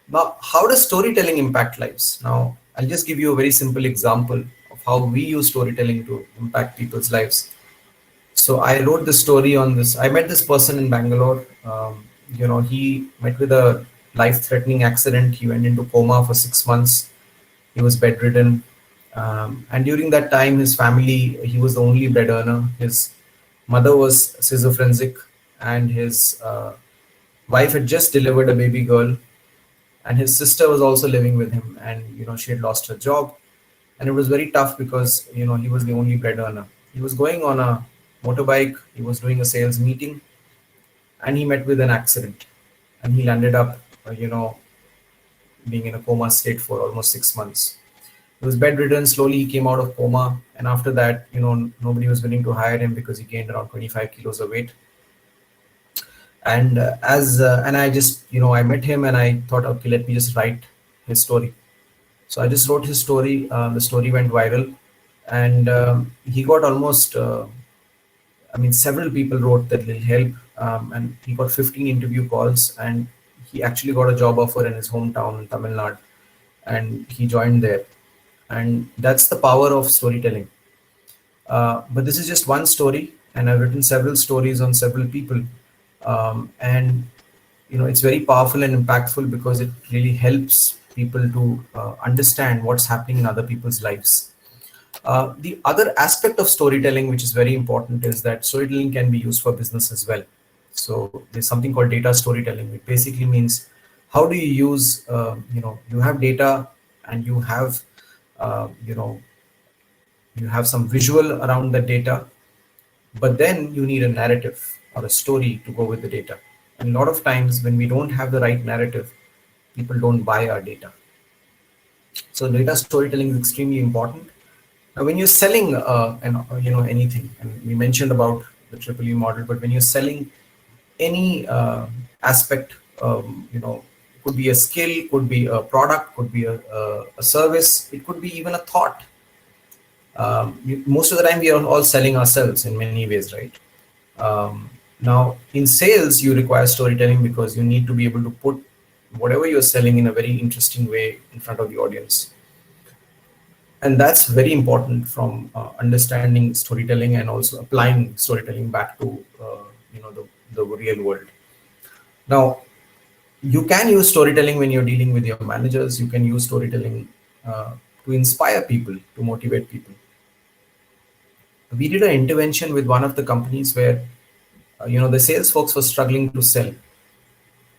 Now, how does storytelling impact lives? Now, I'll just give you a very simple example of how we use storytelling to impact people's lives. So I wrote the story on this. I met this person in Bangalore. He met with a life-threatening accident. He went into coma for 6 months. He was bedridden, and during that time, his family. He was the only bread earner. His mother was schizophrenic, and his wife had just delivered a baby girl, and his sister was also living with him, and she had lost her job, and it was very tough because he was the only bread earner. He was going on a motorbike. He was doing a sales meeting, and he met with an accident, and he landed up being in a coma state for almost 6 months. He was bedridden. Slowly he came out of coma, and after that, nobody was willing to hire him because he gained around 25 kilos of weight. And and I just I met him, and I thought, okay, let me just write his story. So I just wrote his story. The story went viral, and he got almost several people wrote that will help, and he got 15 interview calls, and he actually got a job offer in his hometown in Tamil Nadu, and he joined there. And that's the power of storytelling. But this is just one story, and I've written several stories on several people, and it's very powerful and impactful because it really helps people to understand what's happening in other people's lives. The other aspect of storytelling, which is very important, is that storytelling can be used for business as well. So there's something called data storytelling. It basically means how do you use, you have data, and uh, you know, you have some visual around the data, but then you need a narrative or a story to go with the data. And a lot of times when we don't have the right narrative, people don't buy our data. So data storytelling is extremely important. Now, when you're selling anything, and we mentioned about the triple E model, but when you're selling any aspect, could be a skill, could be a product, could be a service, it could be even a thought. Most of the time, we are all selling ourselves in many ways, right? Now, in sales, you require storytelling because you need to be able to put whatever you're selling in a very interesting way in front of the audience. And that's very important from understanding storytelling and also applying storytelling back to the real world. Now, you can use storytelling when you're dealing with your managers. You can use storytelling to inspire people, to motivate people. We did an intervention with one of the companies where the sales folks were struggling to sell.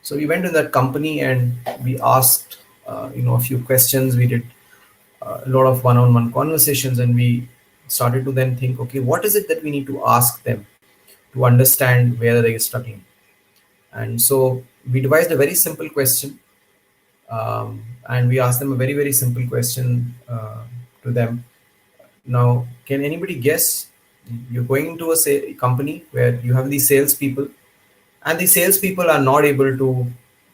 So we went to that company and we asked a few questions. We did a lot of one-on-one conversations, and we started to then think, okay, what is it that we need to ask them to understand where they are struggling? And so we devised a very simple question, and we asked them a very, very simple question to them. Now, can anybody guess? You're going into a company where you have these salespeople, and the salespeople are not able to,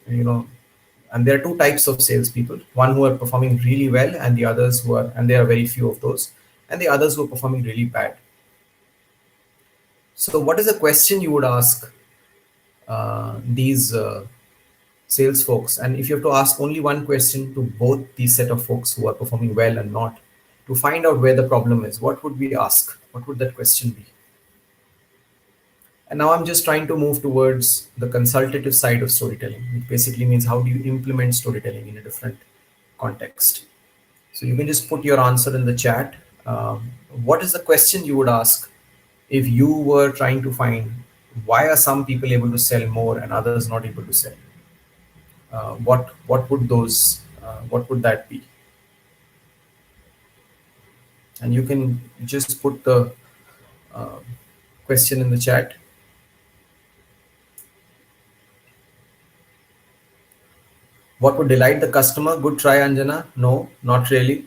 you know, and there are two types of salespeople: one who are performing really well, and the others who are, and there are very few of those, and the others who are performing really bad. So, what is the question you would ask these sales folks? And if you have to ask only one question to both these set of folks who are performing well and not, to find out where the problem is, what would we ask? What would that question be? And now I'm just trying to move towards the consultative side of storytelling, which basically means how do you implement storytelling in a different context. So you can just put your answer in the chat. What is the question you would ask if you were trying to find why are some people able to sell more and others not able to sell? What would that be? And you can just put the uh, question in the chat. What would delight the customer? Good try, Anjana. No, not really.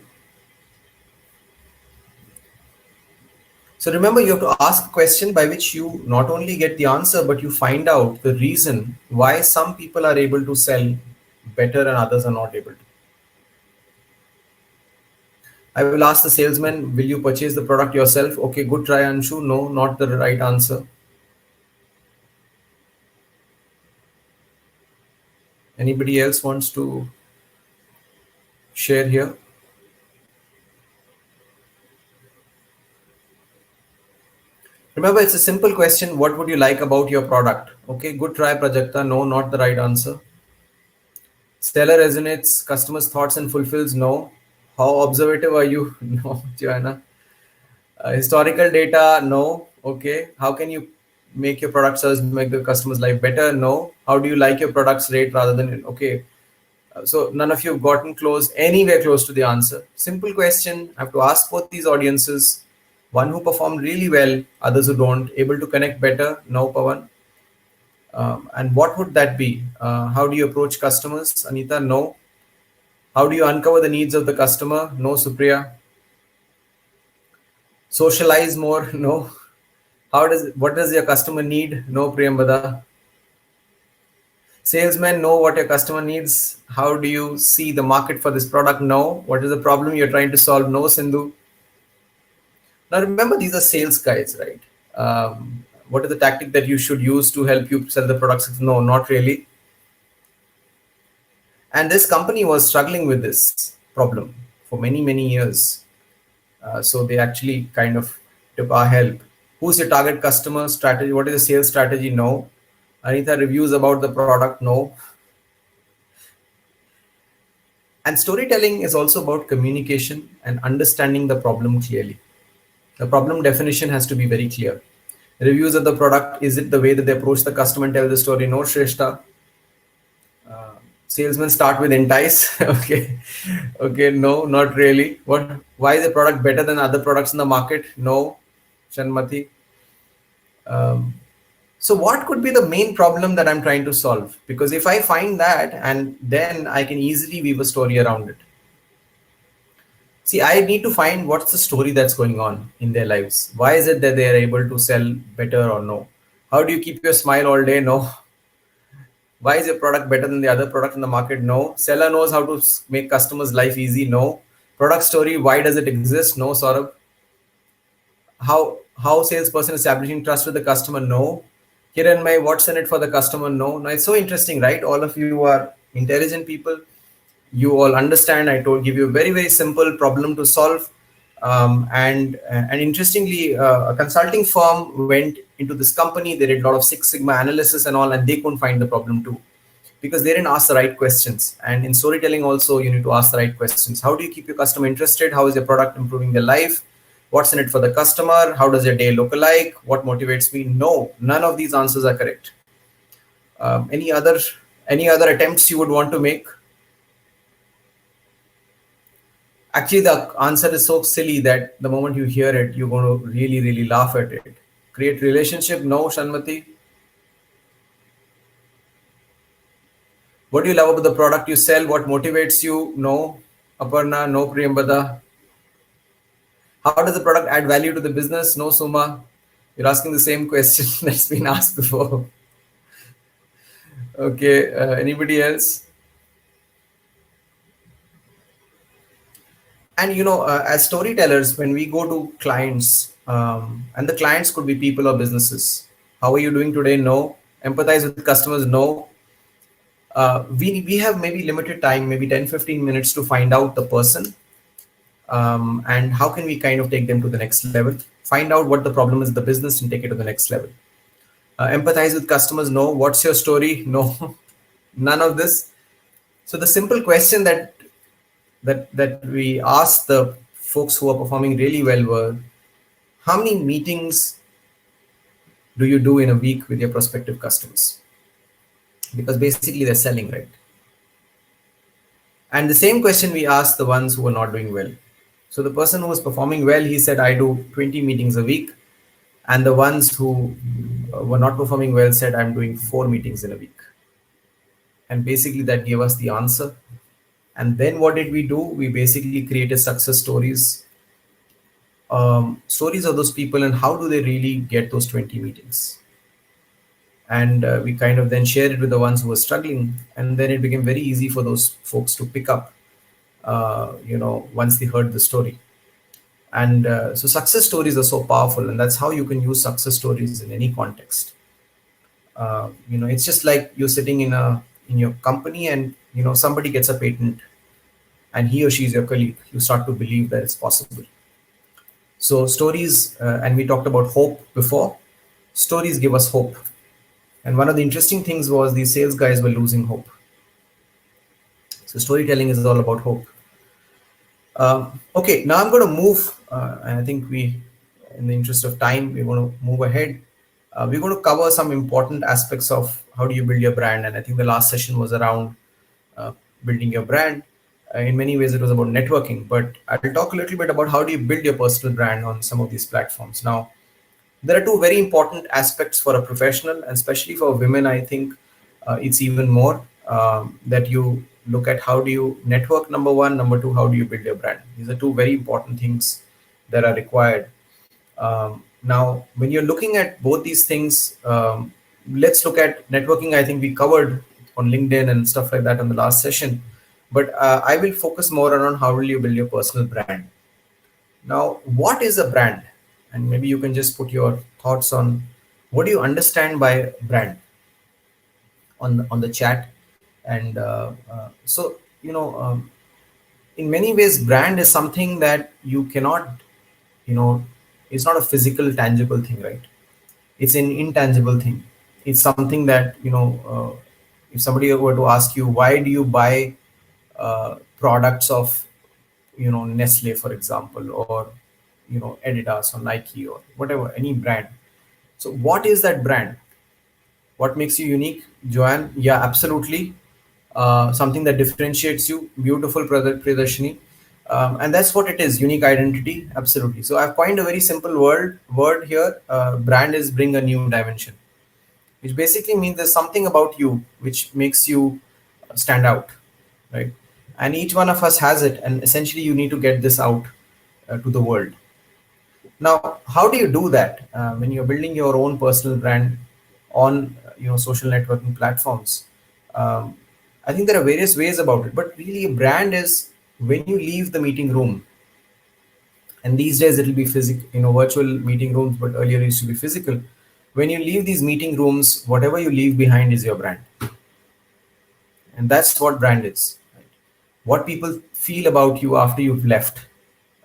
So remember, you have to ask a question by which you not only get the answer, but you find out the reason why some people are able to sell better and others are not able to. I will ask the salesman, will you purchase the product yourself? Okay, good try, Anshu. No, not the right answer. Anybody else wants to share here? Remember, it's a simple question. What would you like about your product? Okay, good try, Prajakta. No, not the right answer. Stellar resonates customers' thoughts and fulfills. No. How observative are you? No, Joanna. Historical data. No. Okay. How can you make your product service make the customer's life better? No. How do you like your product's rate rather than okay? So none of you have gotten close, anywhere close to the answer. Simple question. I have to ask both these audiences. One who performed really well, others who don't. Able to connect better? No, Pawan. And what would that be? How do you approach customers? Anita, no. How do you uncover the needs of the customer? No, Supriya. Socialize more? No. What does your customer need? No, Priyambada. Salesmen know what your customer needs. How do you see the market for this product? No. What is the problem you're trying to solve? No, Sindhu. Now remember, these are sales guys, right? What is the tactic that you should use to help you sell the products? No, not really. And this company was struggling with this problem for many, many years. So they actually kind of took our help. Who's your target customer? Strategy? What is the sales strategy? No. Anita, reviews about the product? No. And storytelling is also about communication and understanding the problem clearly. The problem definition has to be very clear. Reviews of the product, is it the way that they approach the customer and tell the story? No, Shrestha. Salesmen start with entice. Okay. Okay, no, not really. Why is the product better than other products in the market? No, Shanmati. So what could be the main problem that I'm trying to solve? Because if I find that, and then I can easily weave a story around it. See, I need to find what's the story that's going on in their lives. Why is it that they are able to sell better or no? How do you keep your smile all day? No. Why is your product better than the other product in the market? No. Seller knows how to make customers' life easy? No. Product story, why does it exist? No, Saurabh. How salesperson establishing trust with the customer? No. Kiran May, what's in it for the customer? No. Now it's so interesting, right? All of you are intelligent people. You all understand. I told give you a very, very simple problem to solve. And interestingly, a consulting firm went into this company. They did a lot of Six Sigma analysis and all, and they couldn't find the problem too, because they didn't ask the right questions. And in storytelling also, you need to ask the right questions. How do you keep your customer interested? How is your product improving their life? What's in it for the customer? How does your day look like? What motivates me? No, none of these answers are correct. Any other attempts you would want to make? Actually, the answer is so silly that the moment you hear it, you're going to really, really laugh at it. Create relationship? No, Shanmati. What do you love about the product you sell? What motivates you? No, Aparna. No, Priyambada. How does the product add value to the business? No, Suma. You're asking the same question that's been asked before. Okay, anybody else? And as storytellers, when we go to clients, and the clients could be people or businesses. How are you doing today? No. Empathize with customers? No. We have maybe limited time, maybe 10-15 minutes to find out the person, and how can we kind of take them to the next level, find out what the problem is in the business and take it to the next level. Empathize with customers? No. What's your story? No. None of this. So the simple question that we asked the folks who are performing really well were, how many meetings do you do in a week with your prospective customers? Because basically they're selling, right? And the same question we asked the ones who were not doing well. So the person who was performing well, he said, I do 20 meetings a week. And the ones who were not performing well said, I'm doing 4 meetings in a week. And basically that gave us the answer. And then what did we do? We basically created success stories, stories of those people and how do they really get those 20 meetings. And we kind of then shared it with the ones who were struggling. And then it became very easy for those folks to pick up, once they heard the story. And so success stories are so powerful, and that's how you can use success stories in any context. It's just like you're sitting in in your company, and somebody gets a patent, and he or she is your colleague, you start to believe that it's possible. So stories, and we talked about hope before. Stories give us hope, and one of the interesting things was these sales guys were losing hope. So storytelling is all about hope. Okay, now I'm going to move, and I think in the interest of time, we're going to move ahead. We're going to cover some important aspects of how do you build your brand, and I think the last session was around uh, building your brand. In many ways, it was about networking, but I'll talk a little bit about how do you build your personal brand on some of these platforms. Now, there are two very important aspects for a professional, and especially for women. I think it's even more that you look at how do you network, number one, number two, how do you build your brand. These are two very important things that are required. Now, when you're looking at both these things, let's look at networking. I think we covered on LinkedIn and stuff like that on the last session, but I will focus more on how will you build your personal brand. Now, what is a brand? And maybe you can just put your thoughts on what do you understand by brand on the chat. And so, in many ways, brand is something that you cannot, you know, it's not a physical, tangible thing, right? It's an intangible thing. It's something that, if somebody were to ask you, why do you buy products of, Nestle, for example, or, Adidas or Nike or whatever, any brand. So what is that brand? What makes you unique, Joanne? Yeah, absolutely. Something that differentiates you. Beautiful product, Priyadarshini. And that's what it is, unique identity. Absolutely. So I've coined a very simple word here. Brand is bring a new dimension, which basically means there's something about you which makes you stand out, right? And each one of us has it, and essentially you need to get this out to the world. Now, how do you do that when you're building your own personal brand on social networking platforms? Um, I think there are various ways about it, but really a brand is when you leave the meeting room, and these days it'll be physical, virtual meeting rooms, but earlier it used to be physical. When you leave these meeting rooms, whatever you leave behind is your brand, and that's what brand is. Right? What people feel about you after you've left,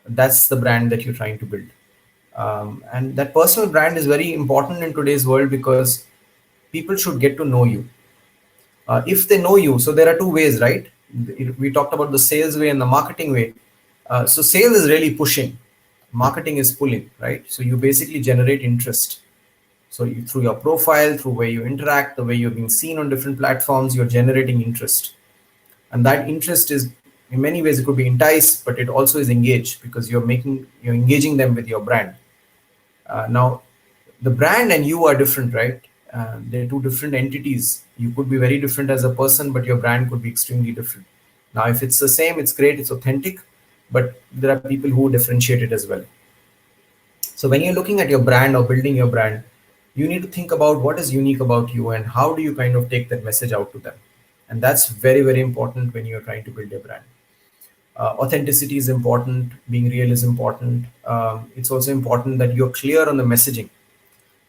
that's the brand that you're trying to build. And that personal brand is very important in today's world because people should get to know you. If they know you, so there are two ways, right? We talked about the sales way and the marketing way. So sales is really pushing, marketing is pulling, right? So you basically generate interest. So through your profile, through where you interact, the way you're being seen on different platforms, you're generating interest. And that interest is, in many ways, it could be entice, but it also is engaged because you're engaging them with your brand. Now, the brand and you are different, right? They're two different entities. You could be very different as a person, but your brand could be extremely different. Now, if it's the same, it's great, it's authentic, but there are people who differentiate it as well. So when you're looking at your brand or building your brand, you need to think about what is unique about you and how do you kind of take that message out to them. And that's very, very important when you're trying to build your brand. Authenticity is important, being real is important. It's also important that you're clear on the messaging.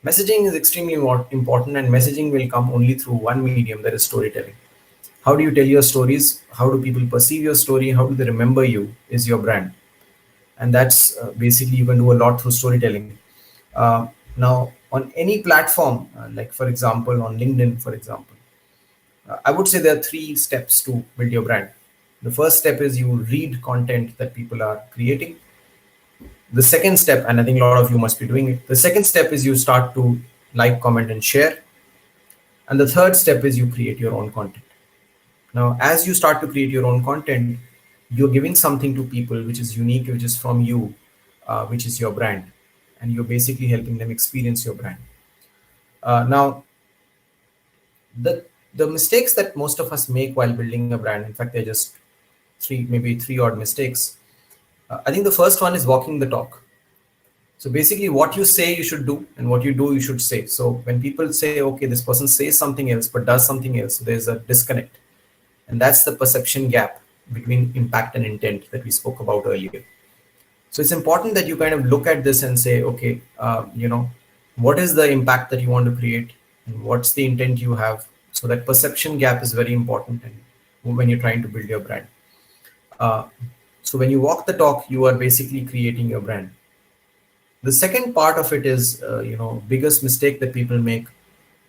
Messaging is extremely important, and messaging will come only through one medium, that is storytelling. How do you tell your stories? How do people perceive your story? How do they remember you is your brand. And that's basically you can do a lot through storytelling. Now, on any platform, like for example, on LinkedIn, for example, I would say there are three steps to build your brand. The first step is you read content that people are creating. The second step, and I think a lot of you must be doing it, the second step is you start to like, comment, and share. And the third step is you create your own content. Now, as you start to create your own content, you're giving something to people which is unique, which is from you, which is your brand. And you're basically helping them experience your brand. Now, the mistakes that most of us make while building a brand, in fact, they're just maybe three odd mistakes. I think the first one is walking the talk. So basically, what you say you should do, and what you do you should say. So when people say, okay, this person says something else but does something else, there's a disconnect. And that's the perception gap between impact and intent that we spoke about earlier. So it's important that you kind of look at this and say, okay, what is the impact that you want to create, and what's the intent you have, So that perception gap is very important, and when you're trying to build your brand. Uh, so when you walk the talk, you are basically creating your brand. The second part of it is, biggest mistake that people make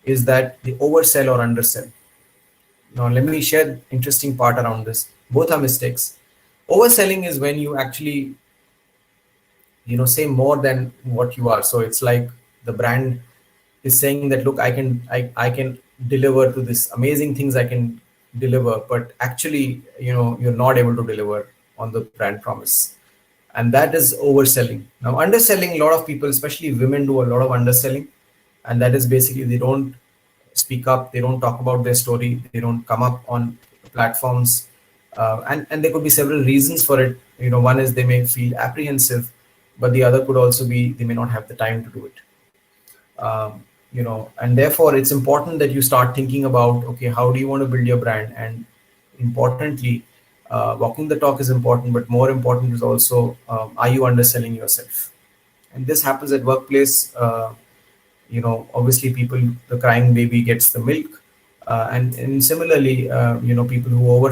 is that they oversell or undersell. Now, let me share interesting part around this. Both are mistakes. Overselling is when you actually, say more than what you are. So it's like the brand is saying that, look, I can deliver to this amazing things I can deliver, but actually, you're not able to deliver on the brand promise. And that is overselling. Now, underselling, a lot of people, especially women, do a lot of underselling, and that is basically they don't speak up, they don't talk about their story, they don't come up on platforms, and there could be several reasons for it. One is they may feel apprehensive, but the other could also be they may not have the time to do it. And therefore it's important that you start thinking about, okay, how do you want to build your brand? And importantly, walking the talk is important, but more important is also, are you underselling yourself? And this happens at workplace. Obviously people, the crying baby gets the milk, and similarly, people who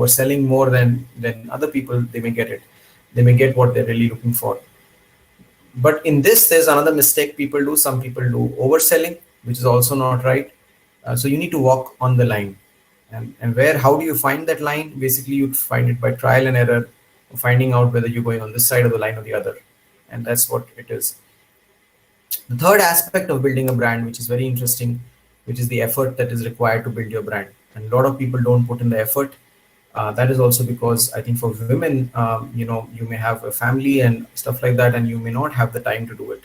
are selling more than other people, they may get it, they may get what they're really looking for. But in this, there's another mistake people do. Some people do overselling, which is also not right. So you need to walk on the line. And how do you find that line? Basically, you find it by trial and error, finding out whether you're going on this side of the line or the other. And that's what it is. The third aspect of building a brand, which is very interesting, which is the effort that is required to build your brand. And a lot of people don't put in the effort. That is also because I think for women, you may have a family and stuff like that, and you may not have the time to do it.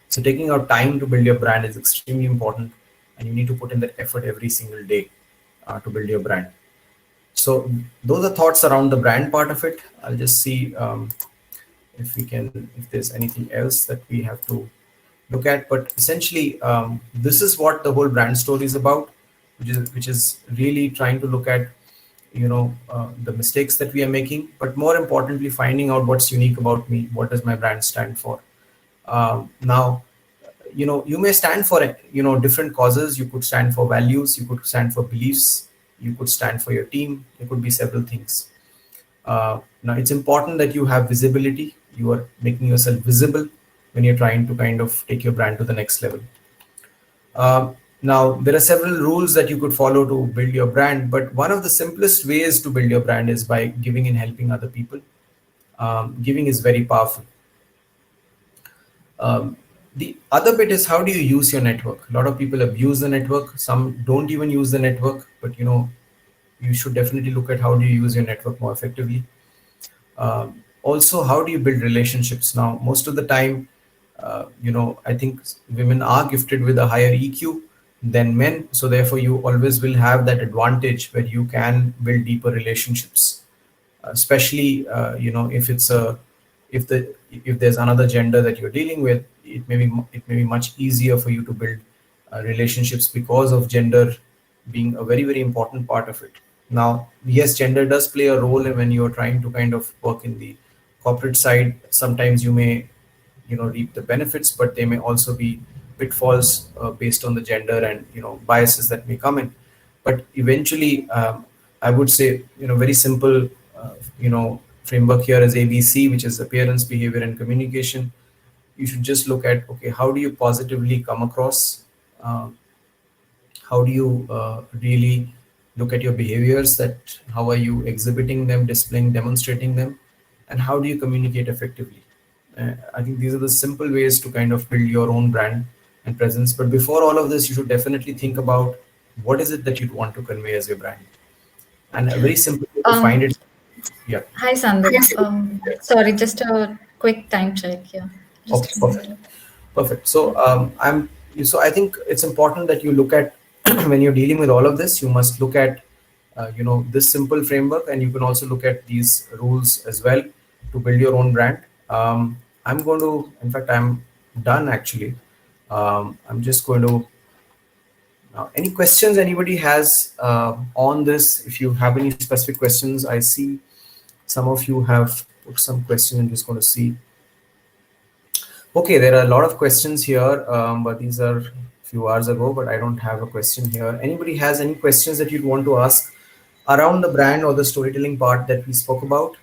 So taking out time to build your brand is extremely important, and you need to put in that effort every single day to build your brand. So those are thoughts around the brand part of it. I'll just see if there's anything else that we have to look at. But essentially, this is what the whole brand story is about, which is really trying to look at the mistakes that we are making, but more importantly, finding out what's unique about me. What does my brand stand for? Now, you may stand for different causes. You could stand for values, you could stand for beliefs, you could stand for your team. There could be several things. Now it's important that you have visibility. You are making yourself visible when you're trying to kind of take your brand to the next level. Now, there are several rules that you could follow to build your brand, but one of the simplest ways to build your brand is by giving and helping other people. Giving is very powerful. The other bit is, how do you use your network? A lot of people abuse the network. Some don't even use the network, but you should definitely look at how do you use your network more effectively. Also, how do you build relationships? Now, most of the time, I think women are gifted with a higher EQ than men. So therefore, you always will have that advantage where you can build deeper relationships, especially, if there's another gender that you're dealing with, it may be much easier for you to build relationships because of gender being a very, very important part of it. Now, yes, gender does play a role when you're trying to kind of work in the corporate side. Sometimes you may reap the benefits, but they may also be pitfalls based on the gender and biases that may come in. But eventually, I would say very simple framework here is ABC, which is appearance, behavior, and communication. You should just look at, okay, how do you positively come across? How do you really look at your behaviors? That how are you exhibiting them, displaying, demonstrating them, and how do you communicate effectively? I think these are the simple ways to kind of build your own brand and presence. But before all of this, you should definitely think about what is it that you'd want to convey as your brand. And a very simple way to find Um, it. Yeah. Hi, Sandeep. Sorry, just a quick time check. Yeah, just Okay, a perfect. minute. Perfect. So I think it's important that you look at when you're dealing with all of this, you must look at this simple framework, and you can also look at these rules as well to build your own brand. I'm going to, in fact, I'm done actually. I'm just going to any questions anybody has on this. If you have any specific questions, I see some of you have put some questions. I'm just going to see. Okay, there are a lot of questions here, but these are few hours ago, but I don't have a question here. Anybody has any questions that you'd want to ask around the brand or the storytelling part that we spoke about?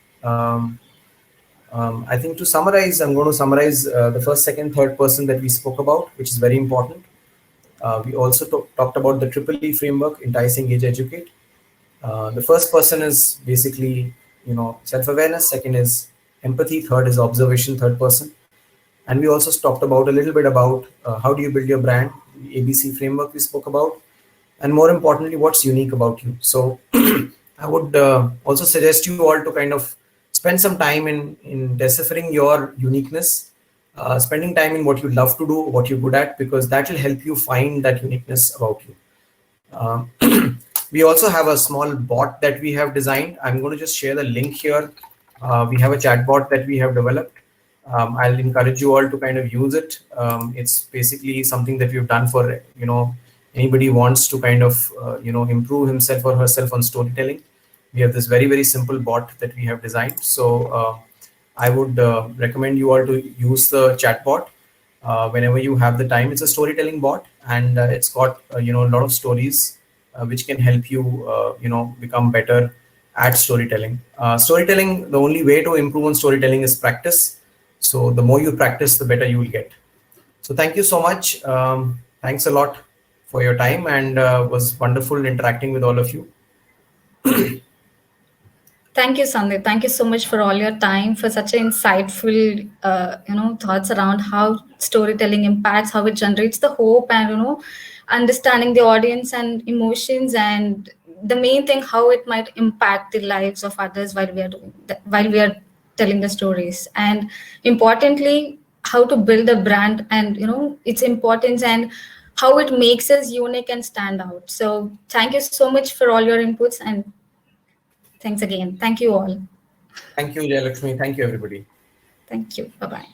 I think to summarize, I'm going to summarize the first, second, third person that we spoke about, which is very important. We also talked about the triple E framework: entice, engage, educate. The first person is basically, self-awareness. Second is empathy. Third is observation, third person. And we also talked about a little bit about how do you build your brand, the ABC framework we spoke about, and more importantly, what's unique about you. So I would also suggest you all to kind of spend some time in deciphering your uniqueness, spending time in what you love to do, what you're good at, because that will help you find that uniqueness about you. Uh, we also have a small bot that we have designed. I'm going to just share the link here. We have a chat bot that we have developed. I'll encourage you all to kind of use it. It's basically something that we've done for, anybody wants to kind of, improve himself or herself on storytelling. We have this very, very simple bot that we have designed. So I would recommend you all to use the chat bot whenever you have the time. It's a storytelling bot, and it's got a lot of stories which can help you become better at storytelling. Storytelling, the only way to improve on storytelling is practice. So the more you practice, the better you will get. So thank you so much. Thanks a lot for your time, and was wonderful interacting with all of you. Thank you, Sandeep. Thank you so much for all your time, for such insightful, thoughts around how storytelling impacts, how it generates the hope, and understanding the audience and emotions, and the main thing, how it might impact the lives of others while we are while we are telling the stories, and importantly, how to build a brand, and its importance, and how it makes us unique and stand out. So, thank you so much for all your inputs, and thanks again. Thank you all. Thank you, Jayalakshmi. Thank you, everybody. Thank you. Bye bye.